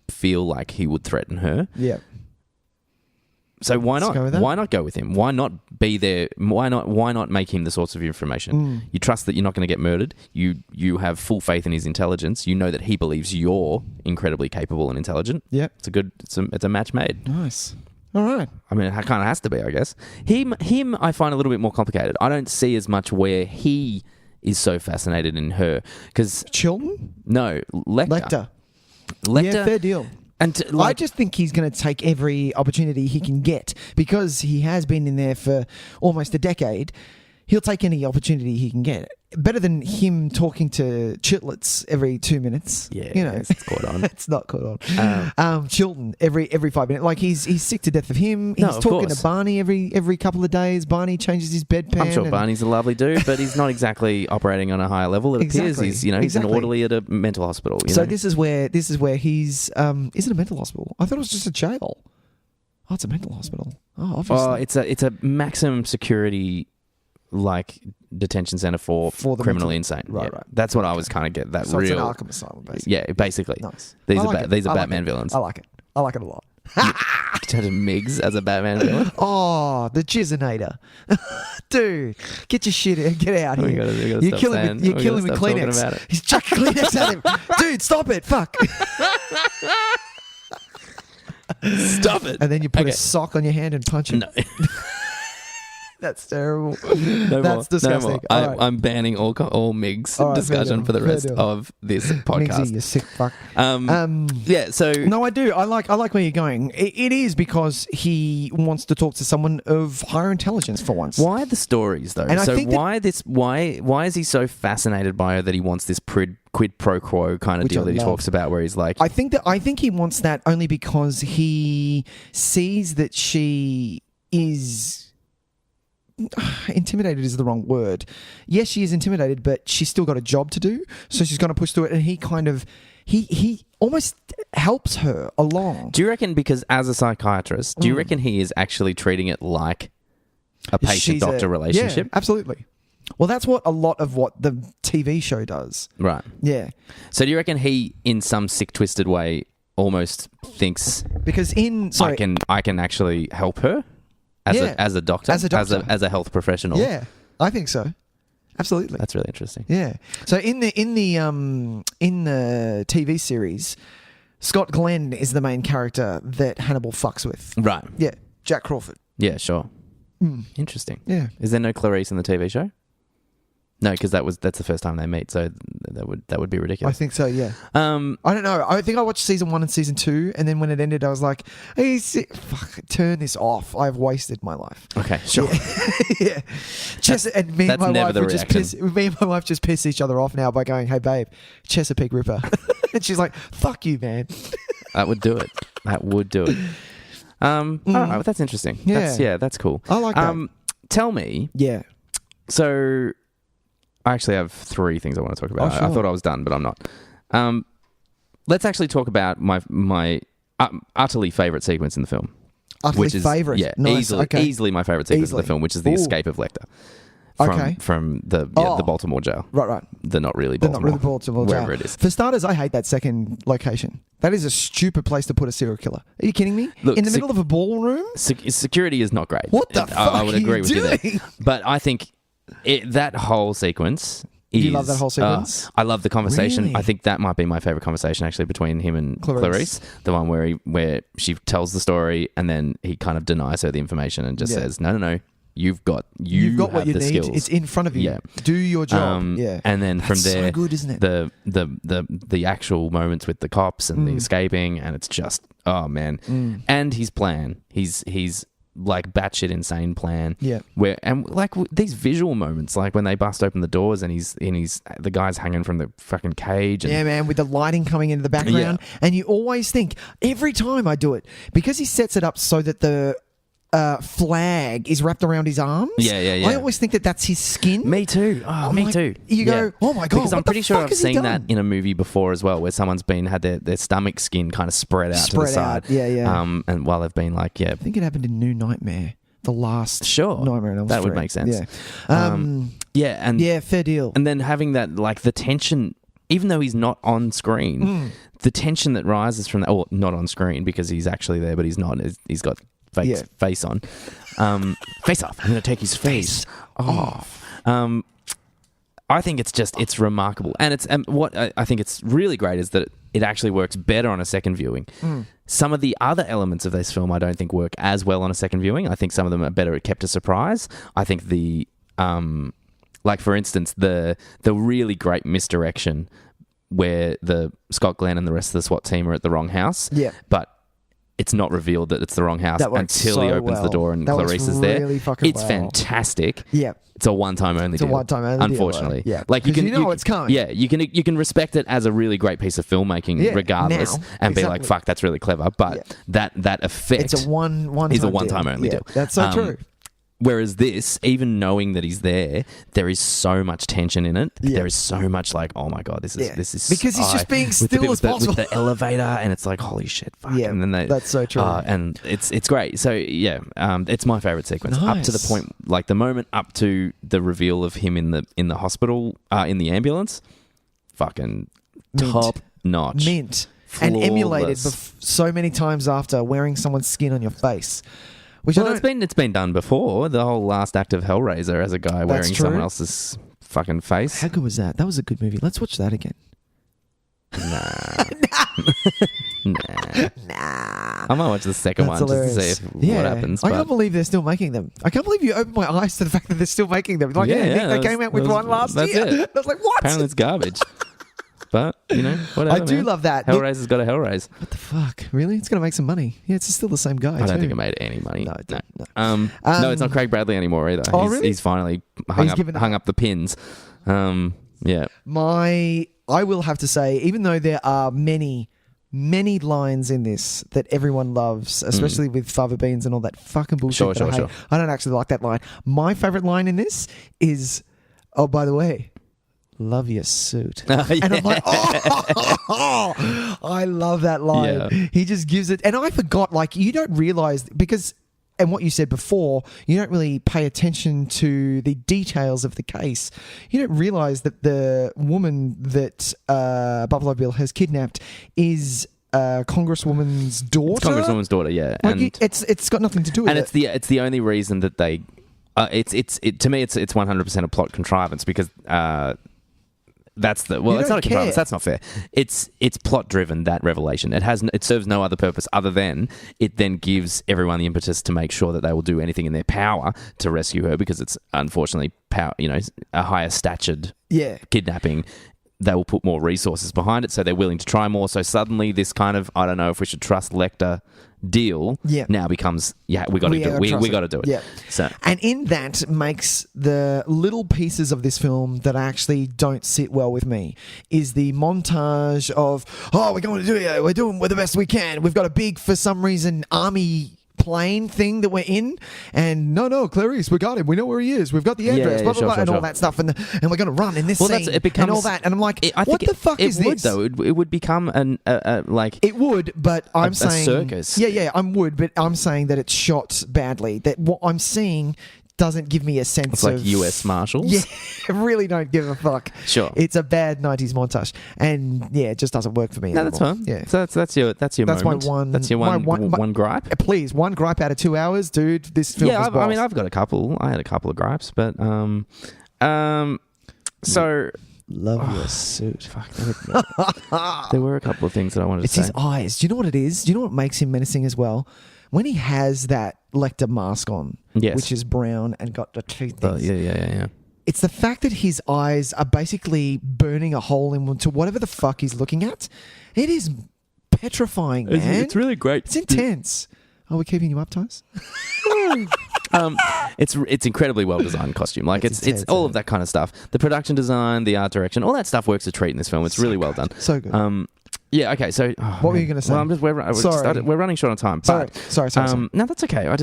feel like he would threaten her. Yeah. So why Let's not? go with that. Why not go with him? Why not be there? Why not make him the source of information? You trust that you're not going to get murdered. You have full faith in his intelligence. You know that he believes you're incredibly capable and intelligent. Yeah. It's a match made. Nice. All right. I mean, it kind of has to be, I guess. Him, I find a little bit more complicated. I don't see as much where he is so fascinated in her because Chilton? no, Lecter. Yeah, fair deal. And I just think he's going to take every opportunity he can get because he has been in there for almost a decade. He'll take any opportunity he can get. Better than him talking to chitlets every 2 minutes. Yeah, you know, it's caught on. It's not caught on. Chilton every 5 minutes. Like he's sick to death of him. No, He's of talking course. to Barney every couple of days. Barney changes his bedpan. I'm sure and- Barney's a lovely dude, but he's not exactly operating on a higher level. It appears Exactly. he's he's Exactly. an orderly at a mental hospital. You So know? this is where he's is it a mental hospital? I thought it was just a jail. Oh, it's a mental hospital. Oh, obviously. it's a maximum security detention center for the criminally mental- insane. Right, Yeah. right. That's what I was kind of get that So real. it's an Arkham Asylum, basically. Yeah, basically. Nice. These I are like ba- it. these are I like Batman it. villains. I like it. I like it a lot. Instead of Miggs as a Batman villain. Oh, the Jizzinator. Dude, get your shit out. Get out We here. gotta You're stop killing saying- me. You're we killing me gotta stop talking Kleenex. about it. He's chucking Kleenex at him. Dude, stop it. Fuck. Stop it. And then you put Okay. a sock on your hand and punch him. No. That's terrible. No That's more. disgusting. No more. All right. I'm banning all MIGs All right, discussion for the fair rest deal. of this podcast. Migsy, you sick fuck. Yeah, so No, I do. I like where you're going. It is because he wants to talk to someone of higher intelligence for once. why the stories though? And I So think that- why is he so fascinated by her that he wants this quid pro quo kind of Which deal I that he love. talks about, where he's like, I think he wants that only because he sees that she is intimidated is the wrong word. Yes, she is intimidated, but she's still got a job to do, so she's going to push through it. And he kind of he almost helps her along. do you reckon because as a psychiatrist, do you reckon he is actually treating it like a patient-doctor relationship? Yeah, absolutely. Well, that's what a lot of what the TV show does. Right. Yeah, So do you reckon he, in some sick, twisted way, almost thinks because I can actually help her as Yeah. a doctor, As a doctor. as a health professional? Yeah, I think so. Absolutely. That's really interesting. Yeah. So in the TV series, Scott Glenn is the main character that Hannibal fucks with. Right. Yeah, Jack Crawford. Yeah. Sure. Interesting. Yeah. Is there no Clarice in the TV show? No, because that's the first time they meet, so that would be I ridiculous. think so. Yeah. I I don't know. I think I watched season 1 and season 2, and then when it ended, I was like, "Hey, fuck, turn this off. I've wasted my life." Okay, sure. Yeah. Just and me and that's my never wife the would just reaction. piss. Me and my wife just piss each other off now by going, "Hey, babe, Chesapeake Ripper," and she's like, "Fuck you, man." That would do it. That would do it. All right, well, that's interesting. Yeah. That's cool. I like that. Tell me. Yeah. So, I actually have 3 things I want to talk about. Oh, sure. I thought I was done, but I'm not. Let's actually talk about my utterly favorite sequence in the film. Utterly which is favorite. Yeah, Nice. Okay. easily my favorite sequence of Easily. the film, which is the Ooh. escape of Lecter Okay. from the Baltimore jail. Right. The not really They're Baltimore. not really Baltimore. Wherever jail. it is. For starters, I hate that second location. That is a stupid place to put a serial killer. Are you kidding me? Look, in the middle of a ballroom? Security is not great. What the I fuck would are you agree with you there. doing? But I think that whole sequence is... You love that whole sequence? I love the conversation. Really? I think that might be my favorite conversation actually between him and Clarice. The one where she tells the story and then he kind of denies her the information and just Yeah. says, no, you've got what have you the need. skills. It's in front of you. Yeah. Do your job. Yeah. And then from That's there, so good, isn't it? the actual moments with the cops and the escaping, and it's just, oh man. And his plan, he's like batshit insane plan. Yeah. Where and like these visual moments, like when they bust open the doors and he's the guy's hanging from the fucking cage. And Yeah, man, with the lighting coming into the background. Yeah. And you always think, every time I do it, because he sets it up so that the flag is wrapped around his arms. Yeah. I always think that that's his skin. Me too. Oh, me like, too. you go, oh my God, Because I'm what the pretty sure fuck I've has he seen that done? in a movie before as well, where someone's had their stomach skin kind of spread out to the Spread side. out, yeah. And while they've been like, I think it happened in New Nightmare. The last Sure. Nightmare on Elm That would Street. make sense. Yeah. yeah, Fair deal. and then having that, like, the tension, even though he's not on screen, the tension that rises from that, or not on screen because he's actually there, but he's not. He's got fake face on. Face off. I'm going to take his face off. I think it's remarkable. And what I think it's really great is that it actually works better on a second viewing. Some of the other elements of this film I don't think work as well on a second viewing. I think some of them are better kept a surprise. I think like for instance, the really great misdirection where the Scott Glenn and the rest of the SWAT team are at the wrong house. Yeah. But it's not revealed that it's the wrong house That works until he so opens the well. door and That works Clarice is there. really fucking It's well. fantastic. Yeah. It's a one-time only deal. It's a one-time only deal, unfortunately. yeah. Like you 'Cause can you know it's coming. Yeah, you can respect it as a really great piece of filming Yeah, regardless now. and be like, Exactly. fuck, that's really clever. But that effect It's a one is a time one-time deal. only Yeah, deal. That's so true. Whereas this, even knowing that he's there is so much tension in it. Yeah. There is so much like, oh my God, this is Because he's just being with the still bit as with possible. with the elevator, and it's like, holy shit, fuck. Yeah, and then that's so true. and it's great. So yeah, it's my favorite sequence up to the Nice. point, like the moment up to the reveal of him in the hospital in the ambulance. Fucking Mint. top notch, Mint. And emulated Flawless. so many times after wearing someone's skin on your face. Which Well, I don't, it's been done before. The whole last act of Hellraiser as a guy wearing true. someone else's fucking face. How good was that? That was a good movie. Let's watch that again. Nah. I might watch the second one hilarious. just to see what happens. I but- can't believe they're still making them. I can't believe you opened my eyes to the fact that they're still making them. Like, they came out with one last year. It. I was like, what? Apparently it's garbage. But, whatever. I do man. love that. Hellraiser's got a Hellraise. What the fuck? Really? It's going to make some money. Yeah, it's still the same guy. I don't think it made any money. No, it didn't. No. No, it's not Craig Bradley anymore either. Oh, really? He's finally hung up the pins. Yeah. I will have to say, even though there are many lines in this that everyone loves, especially with fava beans and all that fucking bullshit. Sure. I don't actually like that line. My favorite line in this is, oh, by the way, love your suit. And I'm like, oh, I love that line. Yeah. He just gives it. And I forgot, like, you don't realize, because, and what you said before, you don't really pay attention to the details of the case. You don't realize that the woman that Buffalo Bill has kidnapped is Congresswoman's daughter. It's Congresswoman's daughter, yeah. Like, and it's got nothing to do with it. it's the only reason that they to me it's 100% a plot contrivance, because that's the You it's don't not a care. contrivance. That's not fair. It's plot driven, that revelation. It serves no other purpose other than it then gives everyone the impetus to make sure that they will do anything in their power to rescue her, because it's unfortunately a higher statured kidnapping. They will put more resources behind it, so they're willing to try more. So suddenly this kind of, I don't know if we should trust Lecter deal now becomes, we got to do it. We got to do it. Yeah. So, and in that makes the little pieces of this film that actually don't sit well with me is the montage of, we're going to do it. We're doing the best we can. We've got a big, for some reason, army plane thing that we're in, and no, Clarice, we got him. We know where he is. We've got the address, blah, blah, blah, and all that stuff, and we're going to run in this scene, and all that. And I'm like, what the fuck is this? Though it would become It would, but I'm saying a circus. Yeah, but I'm saying that it's shot badly. That what I'm seeing doesn't give me a sense it's like of US Marshals. Yeah, I really don't give a fuck. Sure, it's a bad 90s montage, and it just doesn't work for me. No, anymore. that's fine. Yeah, so that's your moment. One gripe. Please, one gripe out of 2 hours, dude. This film. Yeah, was boss. I mean, I've got a couple. I had a couple of gripes, but so. Love your suit. Fuck. There were a couple of things that I wanted to say. It's his eyes. Do you know what it is? Do you know what makes him menacing as well? When he has that Lecter mask on, which is brown and got the two things. Yeah. It's the fact that his eyes are basically burning a hole into whatever the fuck he's looking at. It is petrifying, man. It's really great. It's intense. Are we keeping you up, Tys? It's incredibly well designed costume. Like it's all of that kind of stuff. The production design, the art direction, all that stuff works a treat in this film. It's really well done. So good. Yeah. Okay. So, what were you going to say? Well, we're running short on time. Sorry. No, that's okay. I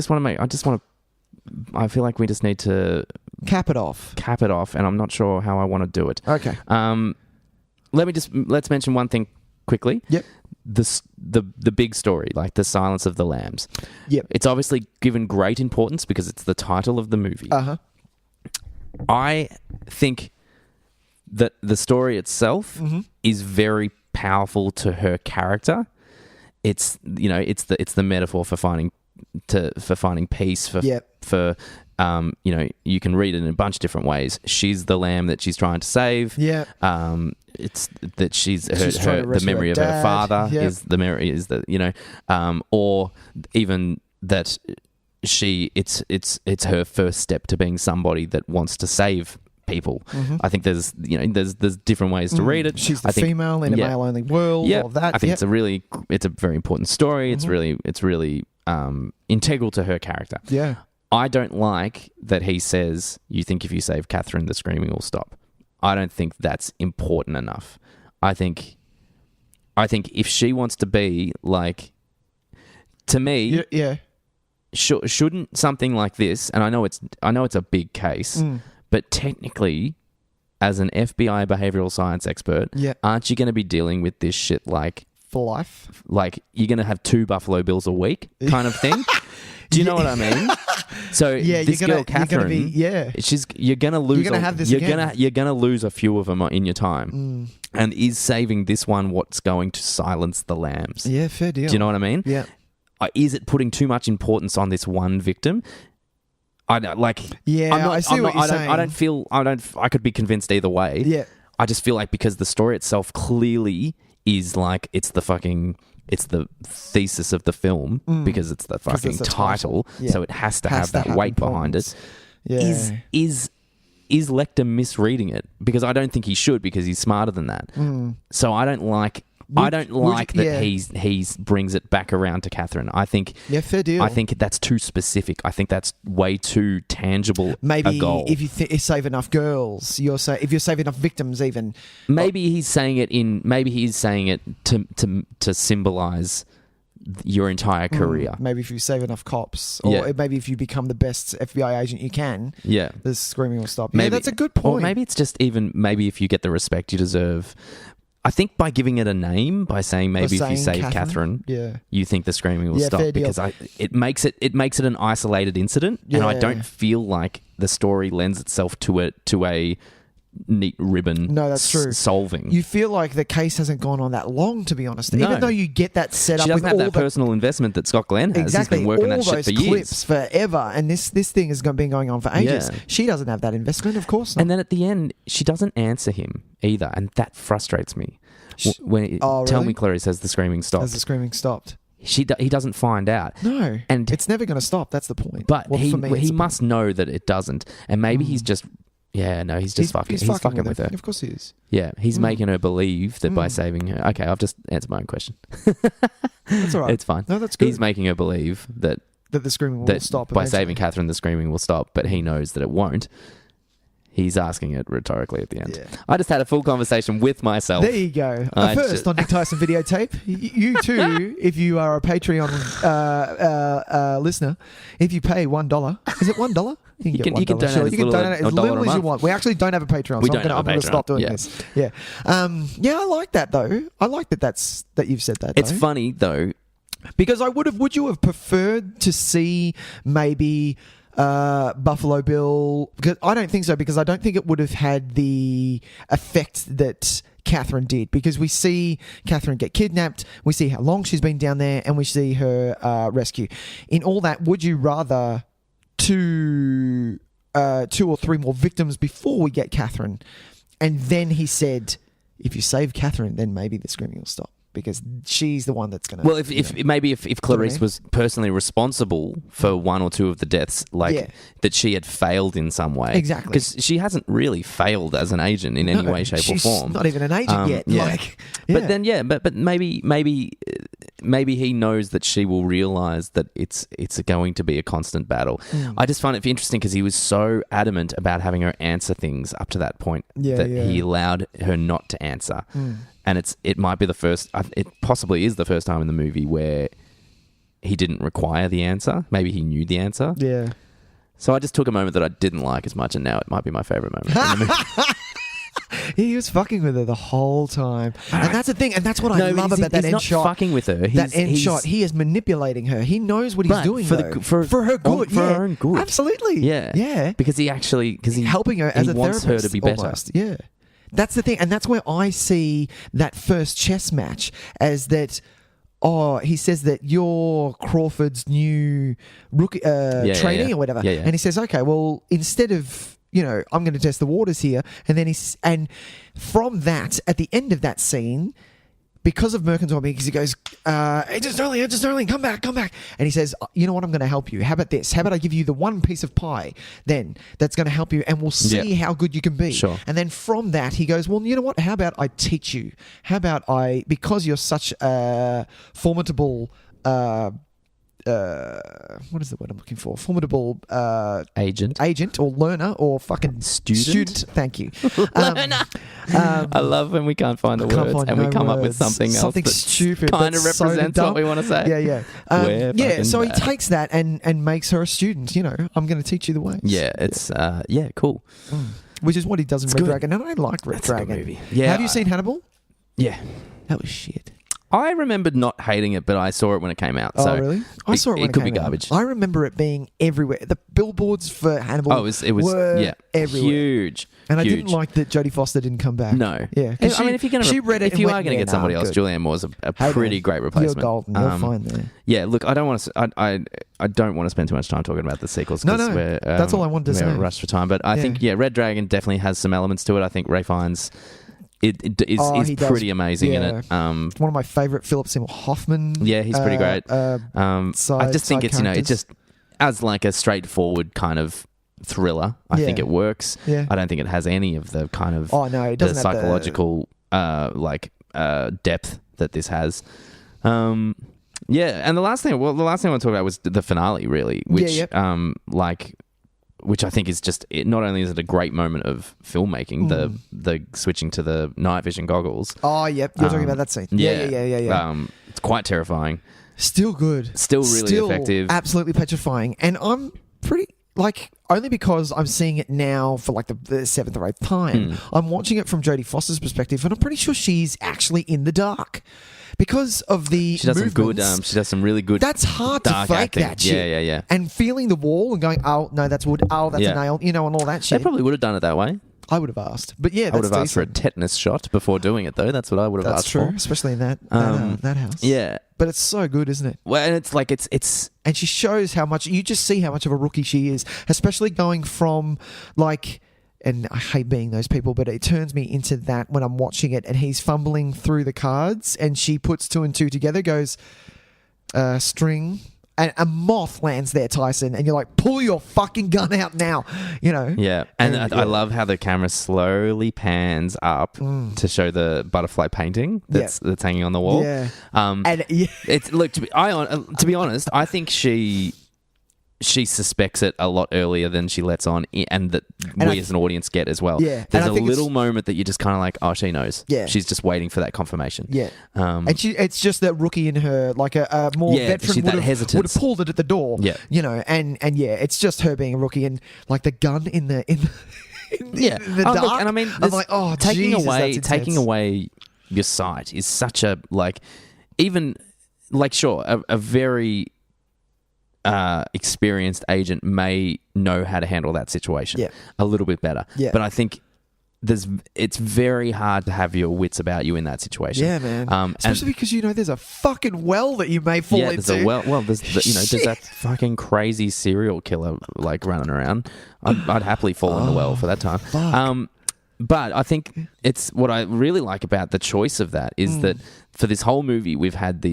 feel like we just need to cap it off, and I'm not sure how I want to do it. Okay. Let's mention one thing quickly. Yep. The big story, like The Silence of the Lambs. Yep. It's obviously given great importance because it's the title of the movie. Uh-huh. I think that the story itself is very powerful to her character. It's the metaphor for finding peace for you can read it in a bunch of different ways. She's the lamb that she's trying to save. Yeah. It's that she's the memory of her father is the memory is that or even that it's her first step to being somebody that wants to save people. I think there's different ways to read it. She's the female in a male only world. Yeah, all of that. I think it's a very important story. It's really integral to her character. Yeah. I don't like that he says, "You think if you save Catherine, the screaming will stop." I don't think that's important enough. I think if she wants to be like, to me, shouldn't something like this? And I know it's a big case, but technically, as an FBI behavioral science expert, aren't you going to be dealing with this shit like for life? Like you're going to have 2 Buffalo Bills a week, kind of thing. Do you know what I mean? So this girl Catherine, you're gonna lose. You're gonna have this again. You're gonna lose a few of them in your time. And is saving this one what's going to silence the lambs? Yeah, fair deal. Do you know what I mean? Yeah. Is it putting too much importance on this one victim? I see what you're saying. I could be convinced either way. Yeah. I just feel like because the story itself clearly is like it's the fucking it's the thesis of the film because it's the fucking it's the title, Yeah. so it has to have that weight behind it. Yeah. Is Lecter misreading it? Because I don't think he should, because he's smarter than that. So I don't like that he brings it back around to Catherine. I think fair deal. I think that's too specific. I think that's way too tangible. Maybe a goal. if you save enough girls, if you save enough victims, even maybe he's saying it to symbolize your entire career. Maybe if you save enough cops, or maybe if you become the best FBI agent you can, the screaming will stop. Maybe that's a good point. Or maybe it's just maybe if you get the respect you deserve. I think by giving it a name, by saying if you save Catherine, you think the screaming will stop, because it makes it an isolated incident, and I don't feel like the story lends itself to a neat ribbon. No, that's true. Solving. You feel like the case hasn't gone on that long, to be honest. No. Even though you get that set up, she doesn't with have all that personal investment that Scott Glenn has. Exactly, He's been working all that shit those for years. clips forever, and this thing has been going on for ages. Yeah. She doesn't have that investment, of course not. And then at the end, she doesn't answer him either, and that frustrates me. Tell me, Clarice, has the screaming stopped? Has the screaming stopped? He doesn't find out. No, and it's never going to stop. That's the point. But he must know that it doesn't, and maybe he's just he's just fucking with her. Of course he is. Yeah, he's making her believe that by saving her. Okay, I've just answered my own question. That's all right. It's fine. No, that's good. He's making her believe that the screaming will stop by saving Catherine. The screaming will stop, but he knows that it won't. He's asking it rhetorically at the end. Yeah. I just had a full conversation with myself. There you go. First on Tys and Videotape. You too, if you are a Patreon listener, if you pay $1, is it $1? You can donate as little as you want. We actually don't have a Patreon, so I'm going to stop doing this. Yeah. I like that though. I like that you've said that. It's funny though, because would you have preferred to see maybe Buffalo Bill? Because I don't think so, because I don't think it would have had the effect that Catherine did, because we see Catherine get kidnapped, we see how long she's been down there, and we see her rescue. In all that, would you rather two or three more victims before we get Catherine? And then he said, if you save Catherine, then maybe the screaming will stop, because she's the one that's going to... Well, if Clarice was personally responsible for one or two of the deaths, that she had failed in some way. Exactly. Because she hasn't really failed as an agent in any way, shape, or form. She's not even an agent yet. Yeah. But then, but maybe he knows that she will realise that it's going to be a constant battle. I just find it interesting because he was so adamant about having her answer things up to that point he allowed her not to answer. And it might be it possibly is the first time in the movie where he didn't require the answer. Maybe he knew the answer. Yeah. So I just took a moment that I didn't like as much, and now it might be my favourite moment in the movie. He was fucking with her the whole time, and that's the thing, and that's what I love about that end shot. He's not fucking with her. That end shot, he is manipulating her. He knows what he's doing for her good, for her own good. Absolutely, yeah. Because he's helping her as a wants therapist. Her to be better. Almost. Yeah, that's the thing, and that's where I see that first chess match as that. Oh, he says that you're Crawford's new rookie trainee or whatever, and he says, okay, well, instead of I'm going to test the waters here. And then and from that, at the end of that scene, because of Mercantile, because he goes, Agent Sterling, come back. And he says, you know what, I'm going to help you. How about this? How about I give you the one piece of pie then that's going to help you, and we'll see how good you can be. Sure. And then from that, he goes, well, you know what? How about I teach you? How about because you're such a formidable... what is the word I'm looking for? Formidable agent or learner or fucking student. Thank you. Learner. I love when we can't find the words and we come up with something else that stupid kind of represents what we want to say. Yeah. So he takes that and makes her a student. I'm going to teach you the ways. Yeah, it's cool. Which is what he does in Red Dragon. And I like Red Dragon. A good movie. Yeah. Have you seen Hannibal? Yeah. That was shit. I remembered not hating it, but I saw it when it came out. Oh, really? I saw it when it could came be out. garbage. I remember it being everywhere. The billboards for Hannibal were everywhere. Huge. And I didn't like that Jodie Foster didn't come back. No. Yeah. I mean, if you are going to get somebody else, good. Julianne Moore's a pretty great replacement. You're golden. You're fine there. Yeah, look, I don't want to. I don't want to spend too much time talking about the sequels. No. That's all I wanted to say. We're rushed for time, but I think Red Dragon definitely has some elements to it. I think Ray Fiennes He does. pretty amazing in it. It's one of my favorite Philip Seymour Hoffman. Yeah, he's pretty great. I just think it's characters. it's just as like a straightforward kind of thriller. I think it works. Yeah. I don't think it has any of the kind of Oh no, it doesn't the have psychological depth that this has. Yeah, and the last thing I want to talk about was the finale, really, which which I think is just not only is it a great moment of filmmaking, the switching to the night vision goggles. Oh, yep, you're talking about that scene. Yeah. It's quite terrifying. Still good. Still really effective. Absolutely petrifying. And I'm pretty only because I'm seeing it now for like the seventh or eighth time. I'm watching it from Jodie Foster's perspective, and I'm pretty sure she's actually in the dark. Because of the she does movements, some good. She does some really good. That's hard to fake acting. that shit. Yeah. And feeling the wall and going, oh no, that's wood. Oh, that's a nail. And all that shit. They probably would have done it that way. I would have asked, but yeah, I would have asked for a tetanus shot before doing it, though. That's what I would have asked for. That's true, especially in that house. Yeah, but it's so good, isn't it? Well, and it's like it's and she shows how much you just see how much of a rookie she is, especially going from like. And I hate being those people, but it turns me into that when I'm watching it and he's fumbling through the cards and she puts 2 and 2 together, goes, string, and a moth lands there, Tyson, and you're like, pull your fucking gun out now, Yeah, and I love how the camera slowly pans up to show the butterfly painting that's hanging on the wall. Yeah. It's look to be honest, I think she suspects it a lot earlier than she lets on, and that we as an audience get as well. Yeah. There's a little moment that you're just kind of like, oh, she knows. Yeah. She's just waiting for that confirmation. Yeah. And it's just that rookie in her, like a more veteran would have pulled it at the door. Yeah. And it's just her being a rookie and like the gun in the dark. Look, and I mean, I'm like, oh, taking Jesus, taking away your sight is such a even sure, a very experienced agent may know how to handle that situation a little bit better. Yeah. But I think it's very hard to have your wits about you in that situation. Yeah, man. Especially because there's a fucking well that you may fall into. There's a well. Well, there's that fucking crazy serial killer running around. I'd happily fall in the well for that time. Fuck. But I think it's what I really like about the choice of that is that for this whole movie we've had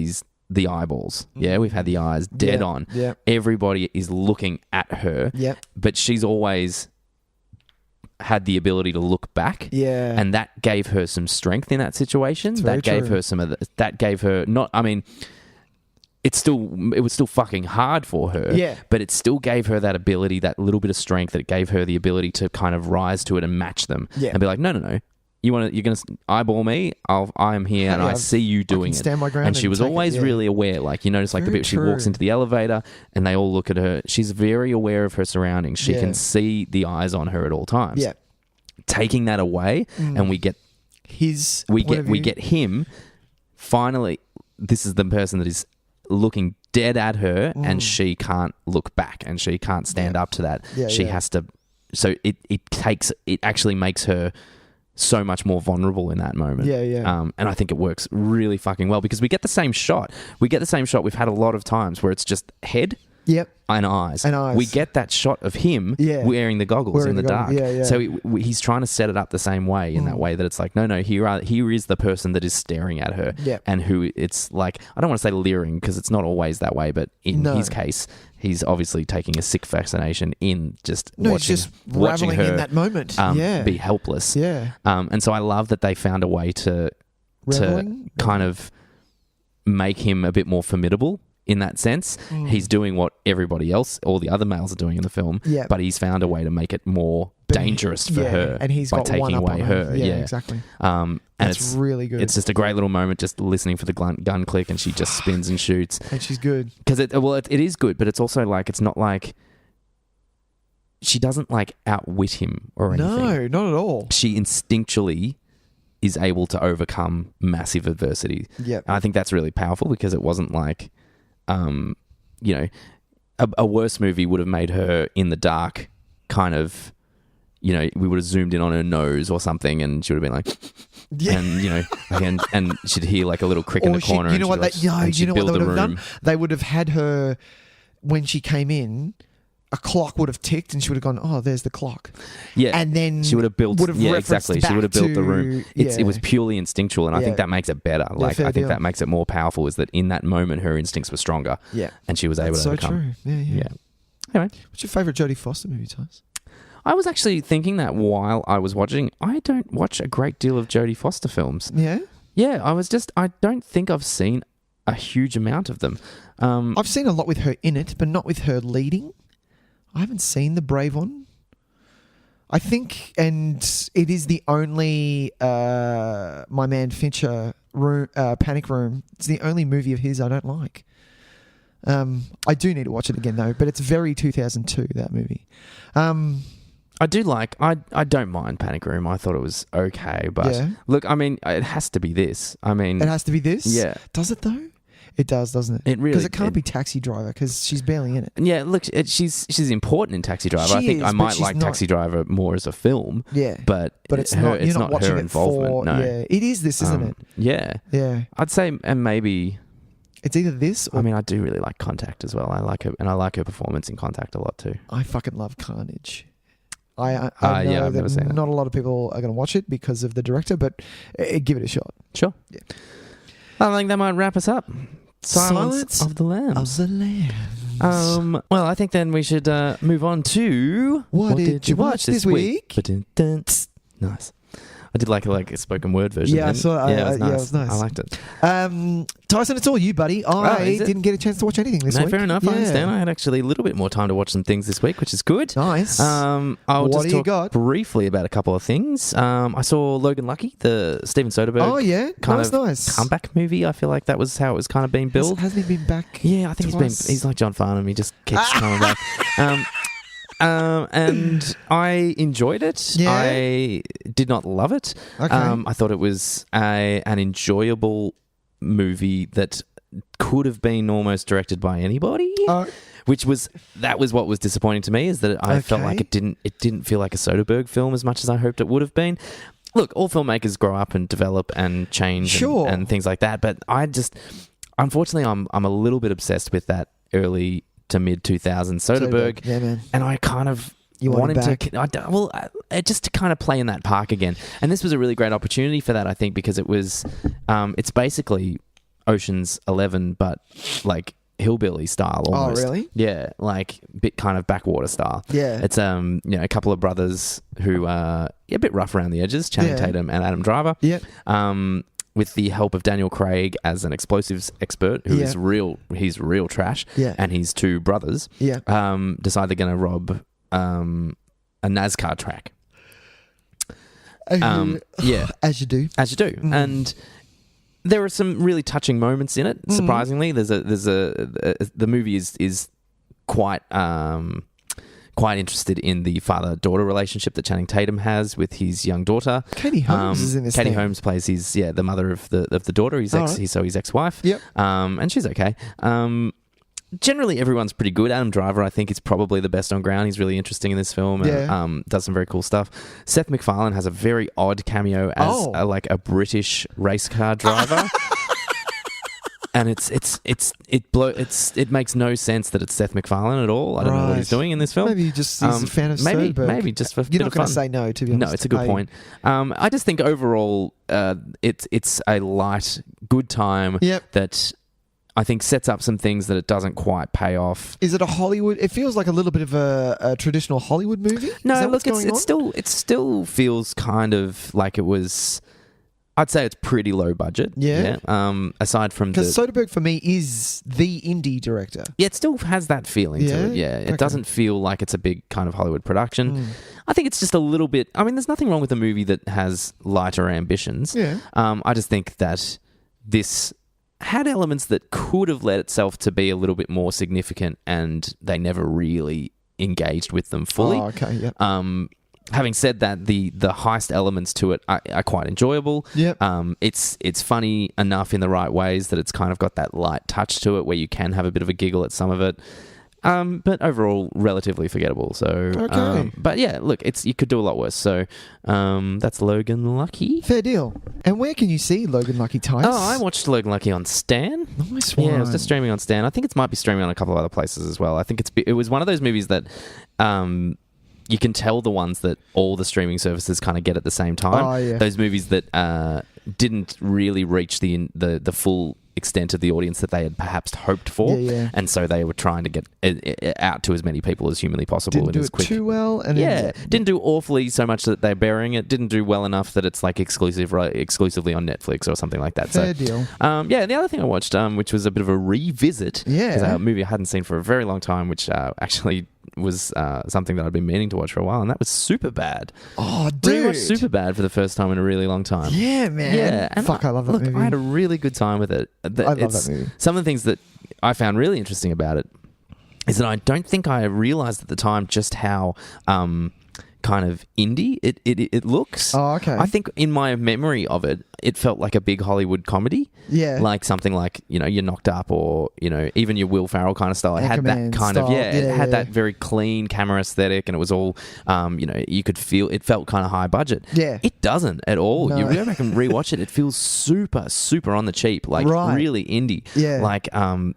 the eyeballs. Yeah, we've had the eyes dead on. Yeah. Everybody is looking at her. Yeah. But she's always had the ability to look back. Yeah. And that gave her some strength in that situation. That gave her some of that gave her it was still fucking hard for her. Yeah. But it still gave her that ability, that little bit of strength that gave her the ability to kind of rise to it and match them. Yeah. And be like, no. You're going to eyeball me. I am here, and I see you doing it. Stand my ground and she was always really aware. Like you notice, like the bit she walks into the elevator, and they all look at her. She's very aware of her surroundings. She can see the eyes on her at all times. Yeah. Taking that away, and we get him. Finally, this is the person that is looking dead at her, and she can't look back, and she can't stand up to that. Yeah, she has to. So it actually makes her so much more vulnerable in that moment. And I think it works really fucking well because we get the same shot. We've had a lot of times where it's just head and eyes. We get that shot of him wearing the goggles in the dark. So he's trying to set it up the same way in that way that it's like, no, here is the person that is staring at her and who it's like, I don't want to say leering because it's not always that way, but in his case, he's obviously taking a sick fascination in watching her in that moment. Be helpless. Yeah. And so I love that they found a way to kind of make him a bit more formidable in that sense. He's doing what everybody else, all the other males are doing in the film, but he's found a way to make it more dangerous for her and he's by got taking one up away on her. Yeah, exactly. And it's really good. It's just a great little moment just listening for the gun click and she just spins and shoots. And she's good. Because it is good, but it's also like, it's not like she doesn't like outwit him or anything. No, not at all. She instinctually is able to overcome massive adversity. Yeah. And I think that's really powerful because it wasn't like, a worse movie would have made her in the dark kind of, we would have zoomed in on her nose or something and she would have been like, and she'd hear like a little crick in the corner. What they would have done? They would have had her when she came in. a clock would have ticked and she would have gone, oh, there's the clock. Yeah. And then she would have built. Yeah, referenced exactly. She would have built the room. Yeah. It was purely instinctual, and I think Yeah. that makes it better. Yeah, Like fair I think deal. that makes it more powerful. Is that in that moment her instincts were stronger. Yeah. And she was able That's to so overcome. true. Yeah. Yeah. Anyway, What's your favourite Jodie Foster movie, Tys? I was actually thinking that while I was watching. I don't watch a great deal of Jodie Foster films. Yeah? Yeah, I don't think I've seen a huge amount of them. I've seen a lot with her in it, but not with her leading. I haven't seen The Brave one. I think, and it is the only My Man Fincher Panic Room. It's the only movie of his I don't like. I do need to watch it again though, but it's very 2002, that movie. I do like. I don't mind Panic Room. I thought it was okay, but Yeah. look, I mean, it has to be this. I mean, It has to be this? Yeah. Does it though? It does, doesn't it? It really- Because it can't be Taxi Driver because she's barely in it. yeah. Look, she's important in Taxi Driver. I She think is, I but might she's like not- Taxi Driver more as a film. Yeah. But It's her, not. You're not watching her it involvement. for. No. Yeah, it is this, isn't it? Yeah. Yeah. I'd say, and maybe. It's either this or I mean, I do really like Contact as well. I like her, and I like her performance in Contact a lot too. I fucking love Carnage. I know yeah, I've never that seen it. not a lot of people are going to watch it because of the director, but give it a shot. Sure. Yeah. I think that might wrap us up. Silence of the Lambs. Of the Lambs. Well, I think then we should move on to What did you watch this week? Ba-dun-dun. Nice. I did like a spoken word version. Yeah, I then. saw it. Yeah, It was nice. I liked it. Tyson, it's all you, buddy. I is it? didn't get a chance to watch anything this No, week. fair enough. Yeah. I understand. I had actually a little bit more time to watch some things this week, which is good. Nice. I'll What just do you talk got? briefly about a couple of things. I saw Logan Lucky, the Steven Soderbergh Oh, yeah. kind Nice, of nice. comeback movie. I feel like that was how it was kind of being billed. Hasn't he been back? Yeah, I think twice? he's like John Farnham. He just keeps coming back. And I enjoyed it. Yeah? I did not love it. Okay. I thought it was an enjoyable movie that could have been almost directed by anybody. That was what was disappointing to me, is that I felt like it didn't feel like a Soderbergh film as much as I hoped it would have been. Look, all filmmakers grow up and develop and change Sure. and things like that, but unfortunately I'm a little bit obsessed with that early to mid 2000s Soderbergh. Yeah, man. And I kind of You want him back? just to kind of play in that park again. And this was a really great opportunity for that, I think, because it was, it's basically Ocean's 11, but like hillbilly style almost. Oh, really? Yeah, like bit kind of backwater style. Yeah. It's a couple of brothers who are a bit rough around the edges, Channing Yeah. Tatum and Adam Driver. Yeah. With the help of Daniel Craig as an explosives expert, who is he's real trash, Yeah. and his two brothers, Yeah. decide they're going to rob a NASCAR track. Yeah, As you do. as you do, and there are some really touching moments in it. Surprisingly, the movie is quite interested in the father-daughter relationship that Channing Tatum has with his young daughter. Katie Holmes is in this Katie thing. Holmes plays the mother of the daughter. His ex-wife. Yep. And she's okay. Generally, everyone's pretty good. Adam Driver, I think, is probably the best on ground. He's really interesting in this film. Yeah. And, does some very cool stuff. Seth MacFarlane has a very odd cameo as a British race car driver. And it makes no sense that it's Seth MacFarlane at all. I don't know what he's doing in this film. Maybe he just is a fan of maybe Soderbergh. just for a You're bit not of going fun. to say no, to be honest. No, it's a good point. I just think overall, it's a light, good time Yep. that I think sets up some things that it doesn't quite pay off. Is it a Hollywood? It feels like a little bit of a traditional Hollywood movie. No, Is that look, what's going on? it still feels kind of like it was. I'd say it's pretty low budget. Yeah. Aside from Because Soderbergh for me is the indie director. it still has that feeling to it. Yeah, it Okay. doesn't feel like it's a big kind of Hollywood production. I think it's just a little bit. I mean, there's nothing wrong with a movie that has lighter ambitions. Yeah. I just think that this had elements that could have led itself to be a little bit more significant, and they never really engaged with them fully. Oh, okay. Yep. Having said that, the heist elements to it are quite enjoyable. Yep. It's funny enough in the right ways that it's kind of got that light touch to it where you can have a bit of a giggle at some of it. But overall, relatively forgettable. So, Okay. but yeah, look, you could do a lot worse. So, that's Logan Lucky. Fair deal. And where can you see Logan Lucky, Tys? Oh, I watched Logan Lucky on Stan. Nice one. Yeah, it was just streaming on Stan. I think it might be streaming on a couple of other places as well. I think it was one of those movies that you can tell the ones that all the streaming services kind of get at the same time. Oh, yeah. Those movies that didn't really reach the full extent of the audience that they had perhaps hoped for, and so they were trying to get it out to as many people as humanly possible. Didn't do as it quick. too well, and didn't do awfully so much that they're burying it. Didn't do well enough that it's like exclusively on Netflix or something like that. Fair so, deal. And the other thing I watched, which was a bit of a revisit, is a movie I hadn't seen for a very long time, which actually was something that I'd been meaning to watch for a while, and that was Superbad. Oh, dude. Rewatched Superbad for the first time in a really long time. Yeah, man. Yeah, and Fuck, I love that movie. I had a really good time with it. I love that movie. Some of the things that I found really interesting about it is that I don't think I realised at the time just how kind of indie it looks. Oh, okay. I think in my memory of it, it felt like a big Hollywood comedy. Yeah. Like something like, you're Knocked Up, or, even your Will Ferrell kind of style. It had that Anchorman kind of, style. it had that very clean camera aesthetic, and it was all, you could feel, it felt kind of high budget. Yeah. It doesn't at all. No. You go back and rewatch it, it feels super, super on the cheap, like really indie. Yeah. Like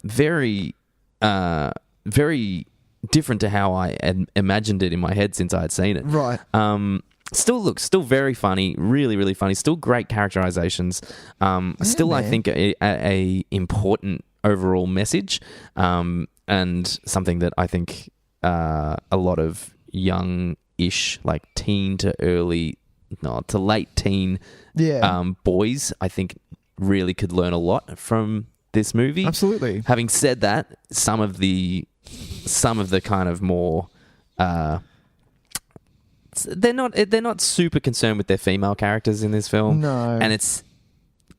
very, very different to how I had imagined it in my head since I had seen it. Right. Still very funny, really, really funny. Still great characterizations. I think a important overall message, and something that I think a lot of young-ish, like teen to late teen, boys, I think really could learn a lot from this movie. Absolutely. Having said that, some of the kind of more they're not super concerned with their female characters in this film. No. And it's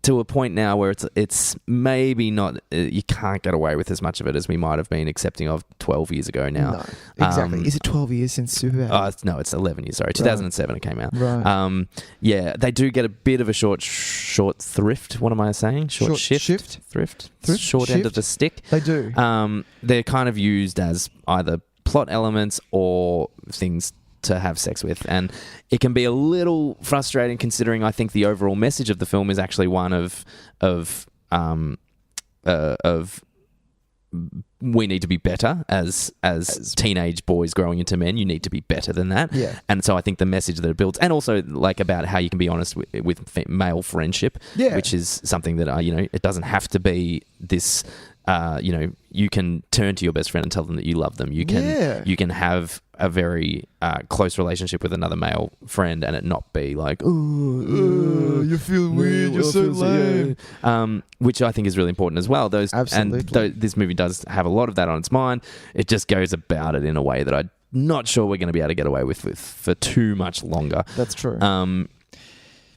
to a point now where it's maybe not, you can't get away with as much of it as we might have been accepting of 12 years ago now. No, exactly. Is it 12 years since Superbad? No, it's 11 years, sorry. 2007 it came out. Right. They do get a bit of a short thrift. What am I saying? Short shift? Thrift? Short end of the stick. They do. They're kind of used as either plot elements or things to have sex with, and it can be a little frustrating considering I think the overall message of the film is actually one of we need to be better as teenage boys growing into men. You need to be better than that. Yeah. And so I think the message that it builds, and also like about how you can be honest with male friendship, which is something that it doesn't have to be this. You can turn to your best friend and tell them that you love them. You can have a very close relationship with another male friend and it not be like, you feel weird, you're so lame. Which I think is really important as well. Absolutely. And this movie does have a lot of that on its mind. It just goes about it in a way that I'm not sure we're going to be able to get away with for too much longer. That's true.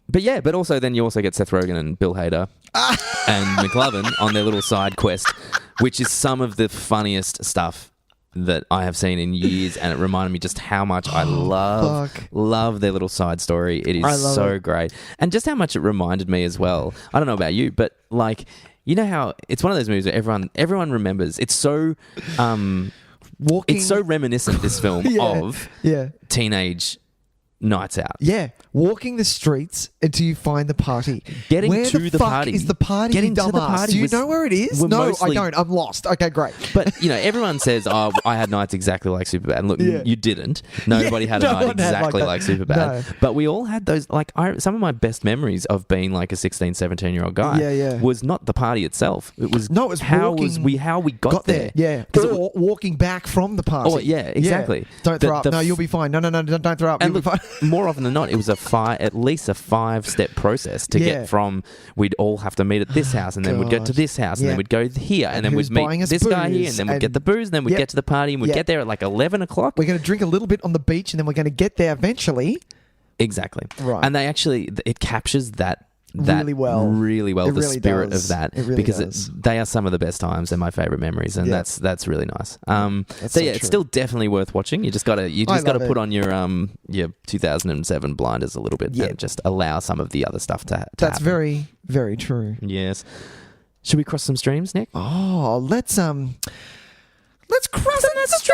But also then you also get Seth Rogen and Bill Hader and McLovin on their little side quest, which is some of the funniest stuff that I have seen in years, and it reminded me just how much I love their little side story. It is so great. And just how much it reminded me as well. I don't know about you, but like, you know how it's one of those movies where everyone remembers. It's so it's so reminiscent, this film, of teenage nights out. Yeah. Walking the streets until you find the party. Getting where to the party. Is the party? Getting you to the dumbass? party. Do you know where it is? No, I don't. I'm lost. Okay, great. But, everyone says, I had nights exactly like Superbad. And look, you didn't. Nobody had a night exactly like Superbad. No. But we all had those, some of my best memories of being like a 16, 17-year-old guy was not the party itself. It was how we got there. Yeah. Or walking back from the party. Oh, yeah, exactly. Yeah. Don't throw up. No, you'll be fine. No, don't throw up. And look, more often than not, it was at least a 5-step process to get from, we'd all have to meet at this house, and then we'd go to this house, and then we'd go here, and then we'd meet this guy here, and then we'd get the booze, and then we'd get to the party, and we'd get there at like 11 o'clock. We're going to drink a little bit on the beach, and then we're going to get there eventually. Exactly. Right. And it captures that really well, the spirit of that, because they are some of the best times and my favorite memories, and that's really nice. It's still definitely worth watching. You just gotta put on your 2007 blinders a little bit and just allow some of the other stuff to That's happen. very, very true. Yes. Should we cross some streams, Nick? Oh, let's cross it Monster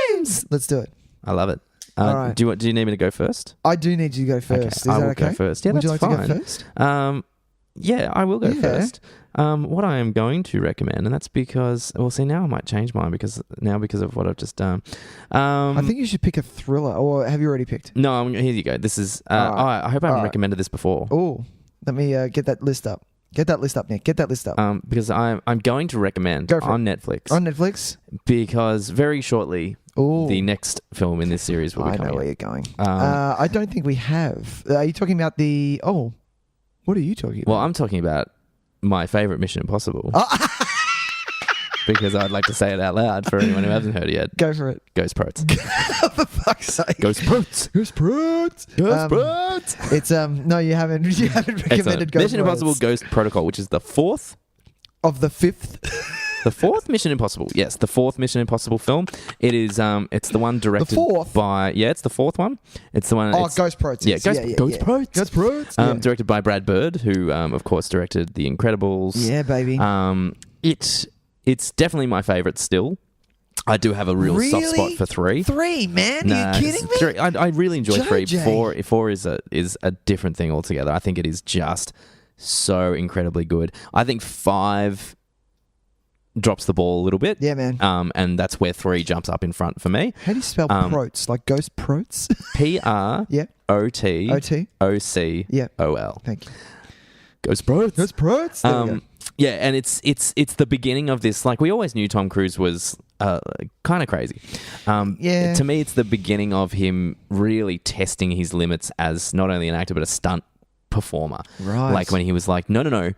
Dreams. Let's do it. I love it. All right. Do you need me to go first? I do need you to go first. Okay, Is that I will okay? go first. Yeah, Would you that's like fine. to go first? Yeah, I will go Yeah. first. What I am going to recommend, and that's because, well, see, now I might change mine because of what I've just done. I think you should pick a thriller, or have you already picked? No, here you go. This is. I hope I haven't recommended this before. Oh, let me get that list up. Get that list up, Nick. Get that list up. Because I'm going to recommend on Netflix. On Netflix? Because very shortly, the next film in this series will be coming. I know where you're going. I don't think we have. Are you talking about the... Oh, what are you talking about? Well, I'm talking about my favourite Mission Impossible. Because I'd like to say it out loud for anyone who hasn't heard it yet. Go for it. Ghost Protes. For fuck's sake. Ghost Protes. Ghost Protes. Ghost Protes. It's no, you haven't recommended Ghost Mission Impossible Ghost Protocol, which is the fourth of the fifth. The fourth Mission Impossible. Yes, the fourth Mission Impossible film. It is it's the one directed by it's the fourth one. It's the one Ghost Protes. Yeah, Ghost Protes. Ghost Protes. Directed by Brad Bird, who of course directed The Incredibles. Yeah, baby. It's definitely my favorite still. I do have a real soft spot for 3. 3, man? Are you kidding me? 3. I really enjoy 3. JJ. 4 is a different thing altogether. I think it is just so incredibly good. I think 5 drops the ball a little bit. Yeah, man. And that's where 3 jumps up in front for me. How do you spell Protes? Like Ghost Protes? PROTOCOL. Thank you. Ghost Protes. Ghost Protes. There we go. Yeah, and it's the beginning of this. Like, we always knew Tom Cruise was kind of crazy. To me, it's the beginning of him really testing his limits as not only an actor but a stunt performer. Right. Like when he was like, no,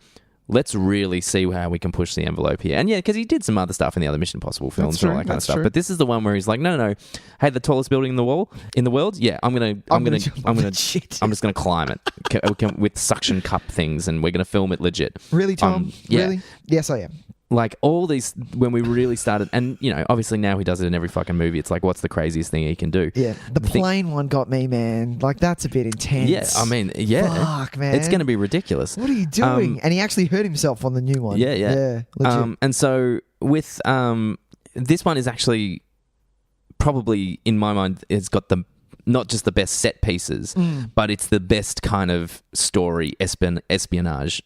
let's really see how we can push the envelope here. And yeah, because he did some other stuff in the other Mission Impossible films and all that kind of stuff. True. But this is the one where he's like, no. Hey, the tallest building in the world. Yeah, I'm just gonna climb it with suction cup things, and we're gonna film it legit. Really, Tom? Yeah. Really? Yes, I am. Like all these, when we really started, and obviously now he does it in every fucking movie. It's like, what's the craziest thing he can do? Yeah, the plane one got me, man. Like, that's a bit intense. Yeah, I mean, yeah. Fuck, man. It's going to be ridiculous. What are you doing? And he actually hurt himself on the new one. Yeah. Legit. And so with this one is actually probably, in my mind, it's got not just the best set pieces, but it's the best kind of story, espionage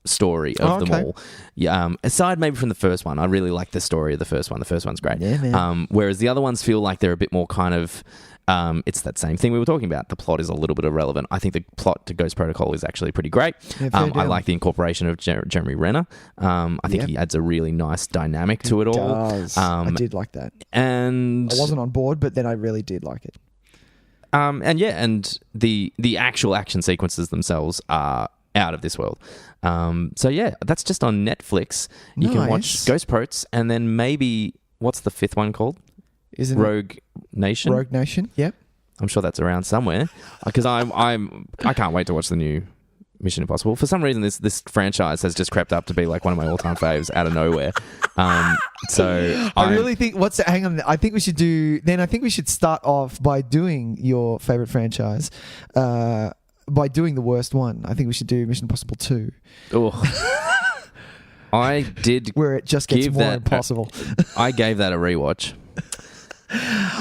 story of them all. Yeah, aside maybe from the first one, I really like the story of the first one. The first one's great. Yeah, man. Whereas the other ones feel like they're a bit more kind of it's that same thing we were talking about. The plot is a little bit irrelevant. I think the plot to Ghost Protocol is actually pretty great. Yeah, I like the incorporation of Jeremy Renner. I think he adds a really nice dynamic to it all. Does. I did like that. And I wasn't on board, but then I really did like it. And the actual action sequences themselves are out of this world. So yeah, that's just on Netflix. You can watch Ghost Protes, and then maybe what's the 5th one called? Isn't Rogue Nation? Rogue Nation, yep. I'm sure that's around somewhere because I can't wait to watch the new Mission Impossible. For some reason, this franchise has just crept up to be like one of my all-time faves out of nowhere. So I really think. Hang on. I think we should do. Then I think we should start off by doing your favorite franchise. By doing the worst one, I think we should do Mission Impossible 2. Oh, I did. Where it just gets more impossible. I gave that a rewatch.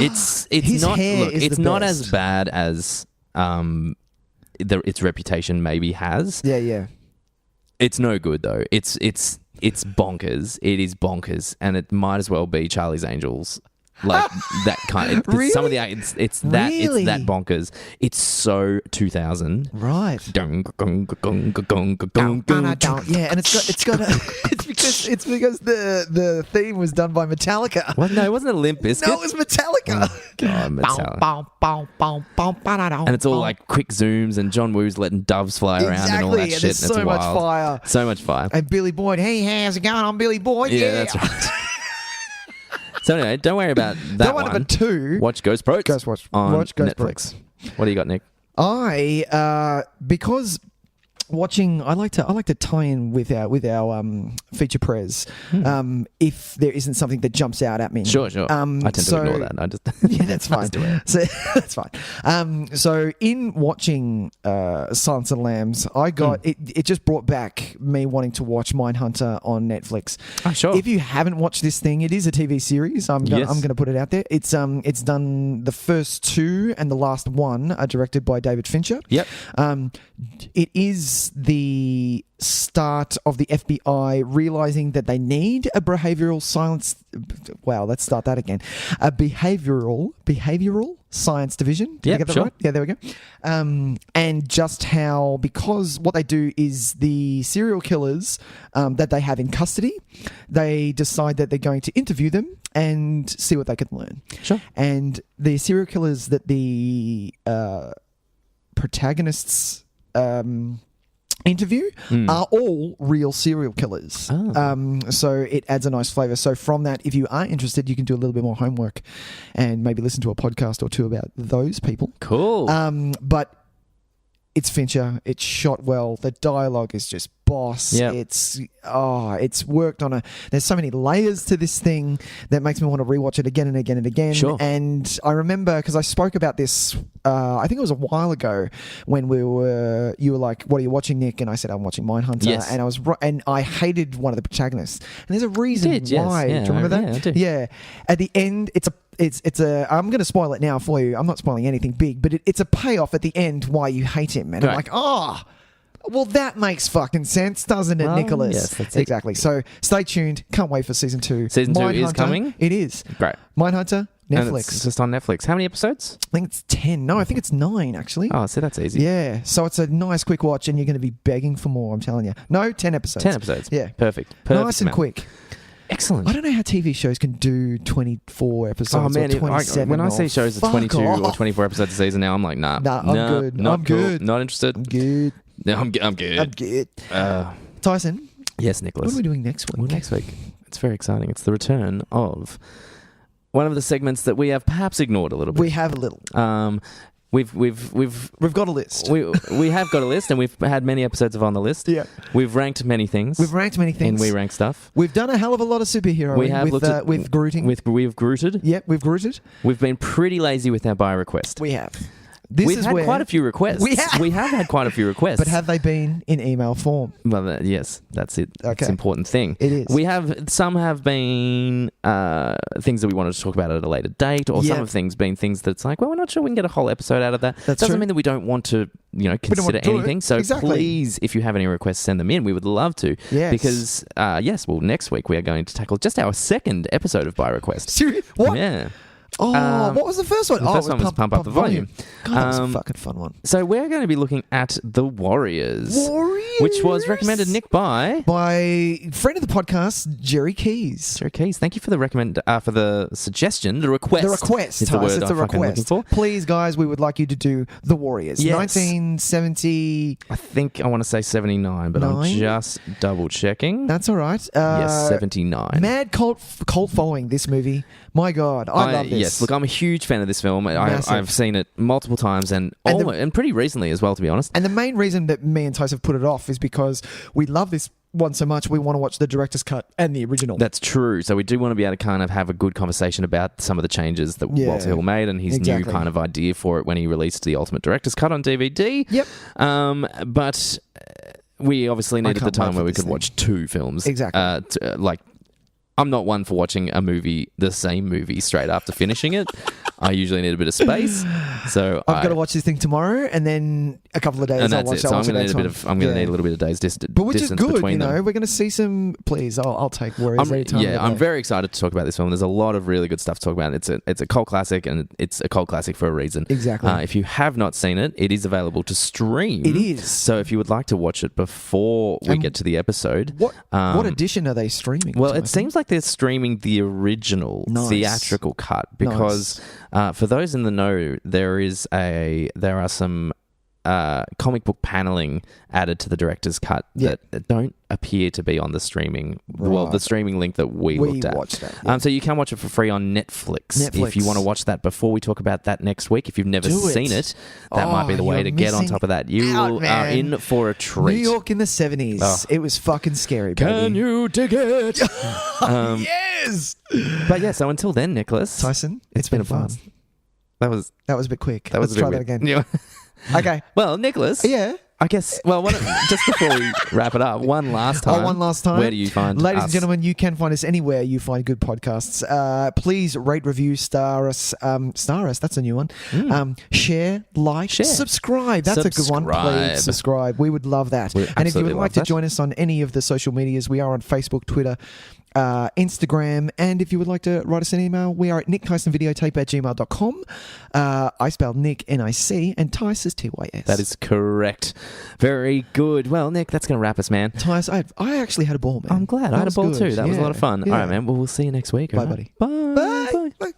It's His not. hair Look, is it's the not best. as bad as its reputation maybe has. Yeah. It's no good though. It's bonkers. It is bonkers, and it might as well be Charlie's Angels. Like that kind. Really? Some of the it's that bonkers. It's so 2000. Right. Yeah, and it's because the theme was done by Metallica. What? No, it wasn't a Limp Bizkit. No, it was Metallica. God, Metallica. And it's all like quick zooms, and John Woo's letting doves fly around and all that shit. There's so much fire. So much fire. And Billy Boyd, hey, how's it going? I'm Billy Boyd. Yeah, that's right. So anyway, don't worry about that one. Number 2. Watch Ghost Protes. Watch Ghost Netflix. What do you got, Nick? Because watching, I like to tie in with our feature pres. If there isn't something that jumps out at me, Sure. I tend to ignore that. I just yeah, that's fine. do it. So that's fine. So in watching Silence of the Lambs, I got it just brought back me wanting to watch Mindhunter on Netflix. Oh, sure. If you haven't watched this thing, it is a TV series. I'm going to put it out there. It's done the first two and the last one are directed by David Fincher. Yep. It is the start of the FBI realizing that they need a behavioral science. Wow, let's start that again. A behavioral science division. Did I get that right? Yeah, there we go. And just how, because what they do is the serial killers that they have in custody, they decide that they're going to interview them and see what they can learn. Sure. And the serial killers that the protagonists interview are all real serial killers. So it adds a nice flavour. So from that, if you are interested, you can do a little bit more homework and maybe listen to a podcast or two about those people. Cool. But it's Fincher. It's shot well. The dialogue is just boss. Yep. It's worked on there's so many layers to this thing that makes me want to rewatch it again and again and again. Sure. And I remember, because I spoke about this, I think it was a while ago when you were like, what are you watching, Nick? And I said, I'm watching Mindhunter. Yes. And I hated one of the protagonists. And there's a reason why. Yes. Do you remember that? Yeah, I do. Yeah. At the end, it's a I'm going to spoil it now for you. I'm not spoiling anything big, but it's a payoff at the end why you hate him. And I'm like, well, that makes fucking sense, doesn't it, Nicholas? Yes, that's it. Exactly. So stay tuned. Can't wait for season 2. Season 2 is coming? It is. Great. Mindhunter, And Netflix. it's just on Netflix. How many episodes? I think it's 10. No, I think it's 9, actually. Oh, so that's easy. Yeah. So it's a nice, quick watch, and you're going to be begging for more, I'm telling you. No, 10 episodes. 10 episodes. Yeah. Perfect. Nice and amount. quick. Excellent. I don't know how TV shows can do 24 episodes or 27. When I see shows of 22 off. or 24 episodes a season now, I'm like, nah. I'm good. Not I'm cool. good. Not interested. I'm good. No, I'm good. I'm good. Tyson, Yes, Nicholas. what are we doing next week? Well, next week, it's very exciting. It's the return of one of the segments that we have perhaps ignored a little bit. We have a little. We've got a list. we have got a list, and we've had many episodes of On the List. Yeah. We've ranked many things. We've ranked many things. And we rank stuff. We've done a hell of a lot of superhero. We have looked at with Grooting. We've Grooted. Yep, we've Grooted. We've been pretty lazy with our buy request. We have. We've had quite a few requests. We have had quite a few requests. But have they been in email form? Well, yes, that's it. Okay. It's an important thing. It is. Some have been things that we wanted to talk about at a later date, or some have things been things that's like, well, we're not sure we can get a whole episode out of that. That's doesn't true. mean that we don't want to, consider anything. So please, if you have any requests, send them in. We would love to. Yes. Because next week we are going to tackle just our second episode of Buy Request. Serious? What? Yeah. Oh, what was the first one? The first one was Pump Up the Volume. God, that was a fucking fun one. So we're going to be looking at The Warriors. Which was recommended, Nick, by friend of the podcast, Jerry Keys. Jerry Keys. Thank you for the suggestion, the request. The request, is the word it's a I'm fucking looking request. for. Please, guys, we would like you to do The Warriors. Yes. 1970. I think I want to say 79, but I'm just double checking. That's all right. Yes, 79. Mad cult following this movie. My God, I love this. Yes, look, I'm a huge fan of this film. Massive. I've seen it multiple times and pretty recently as well, to be honest. And the main reason that me and Tyson have put it off is because we love this one so much, we want to watch the director's cut and the original. That's true. So we do want to be able to kind of have a good conversation about some of the changes that Walter Hill made and his new kind of idea for it when he released the Ultimate Director's Cut on DVD. Yep. But we obviously needed the time where we could watch two films. Exactly. I'm not one for watching the same movie straight after finishing it. I usually need a bit of space, so I've got to watch this thing tomorrow, and then a couple of days. And I'll that's watch it. So I'm going to need a little bit of days distance. But which is good, between them. We're going to see some. Please, I'll take Warriors anytime. Yeah, I'm very excited to talk about this film. There's a lot of really good stuff to talk about. It's a cult classic, and it's a cult classic for a reason. Exactly. If you have not seen it, it is available to stream. It is. So if you would like to watch it before we get to the episode, what edition are they streaming? Well, it seems like they're streaming the original theatrical cut because for those in the know, there are some comic book paneling added to the director's cut that don't appear to be on the streaming. Well, the streaming link that we looked at. Watched that, so you can watch it for free on Netflix. If you want to watch that before we talk about that next week. If you've never seen it, that might be the way to get on top of that. You are in for a treat. New York in the 70s. It was fucking scary, baby. Can you dig it? Yes! But yeah, so until then, Nicholas. Tyson, it's been a blast. That was a bit quick. Let's try that again. Yeah. Okay. Well, Nicholas. Yeah. I guess, just before we wrap it up, one last time. Where do you find Ladies us? and gentlemen, you can find us anywhere you find good podcasts. Please rate, review, star us. That's a new one. Share, subscribe. That's a good one. Please subscribe. We would love that. And if you would like to join us on any of the social medias, we are on Facebook, Twitter, Instagram, and if you would like to write us an email, we are at nicktysonvideotape@gmail.com. I spelled Nick N-I-C and Tys is T-Y-S. That is correct. Very good. Well, Nick, that's going to wrap us, man. Tys, I actually had a ball, man. I'm glad. I had a ball too. That was a lot of fun. Yeah. All right, man. Well, we'll see you next week. Bye, right? buddy. Bye. Bye.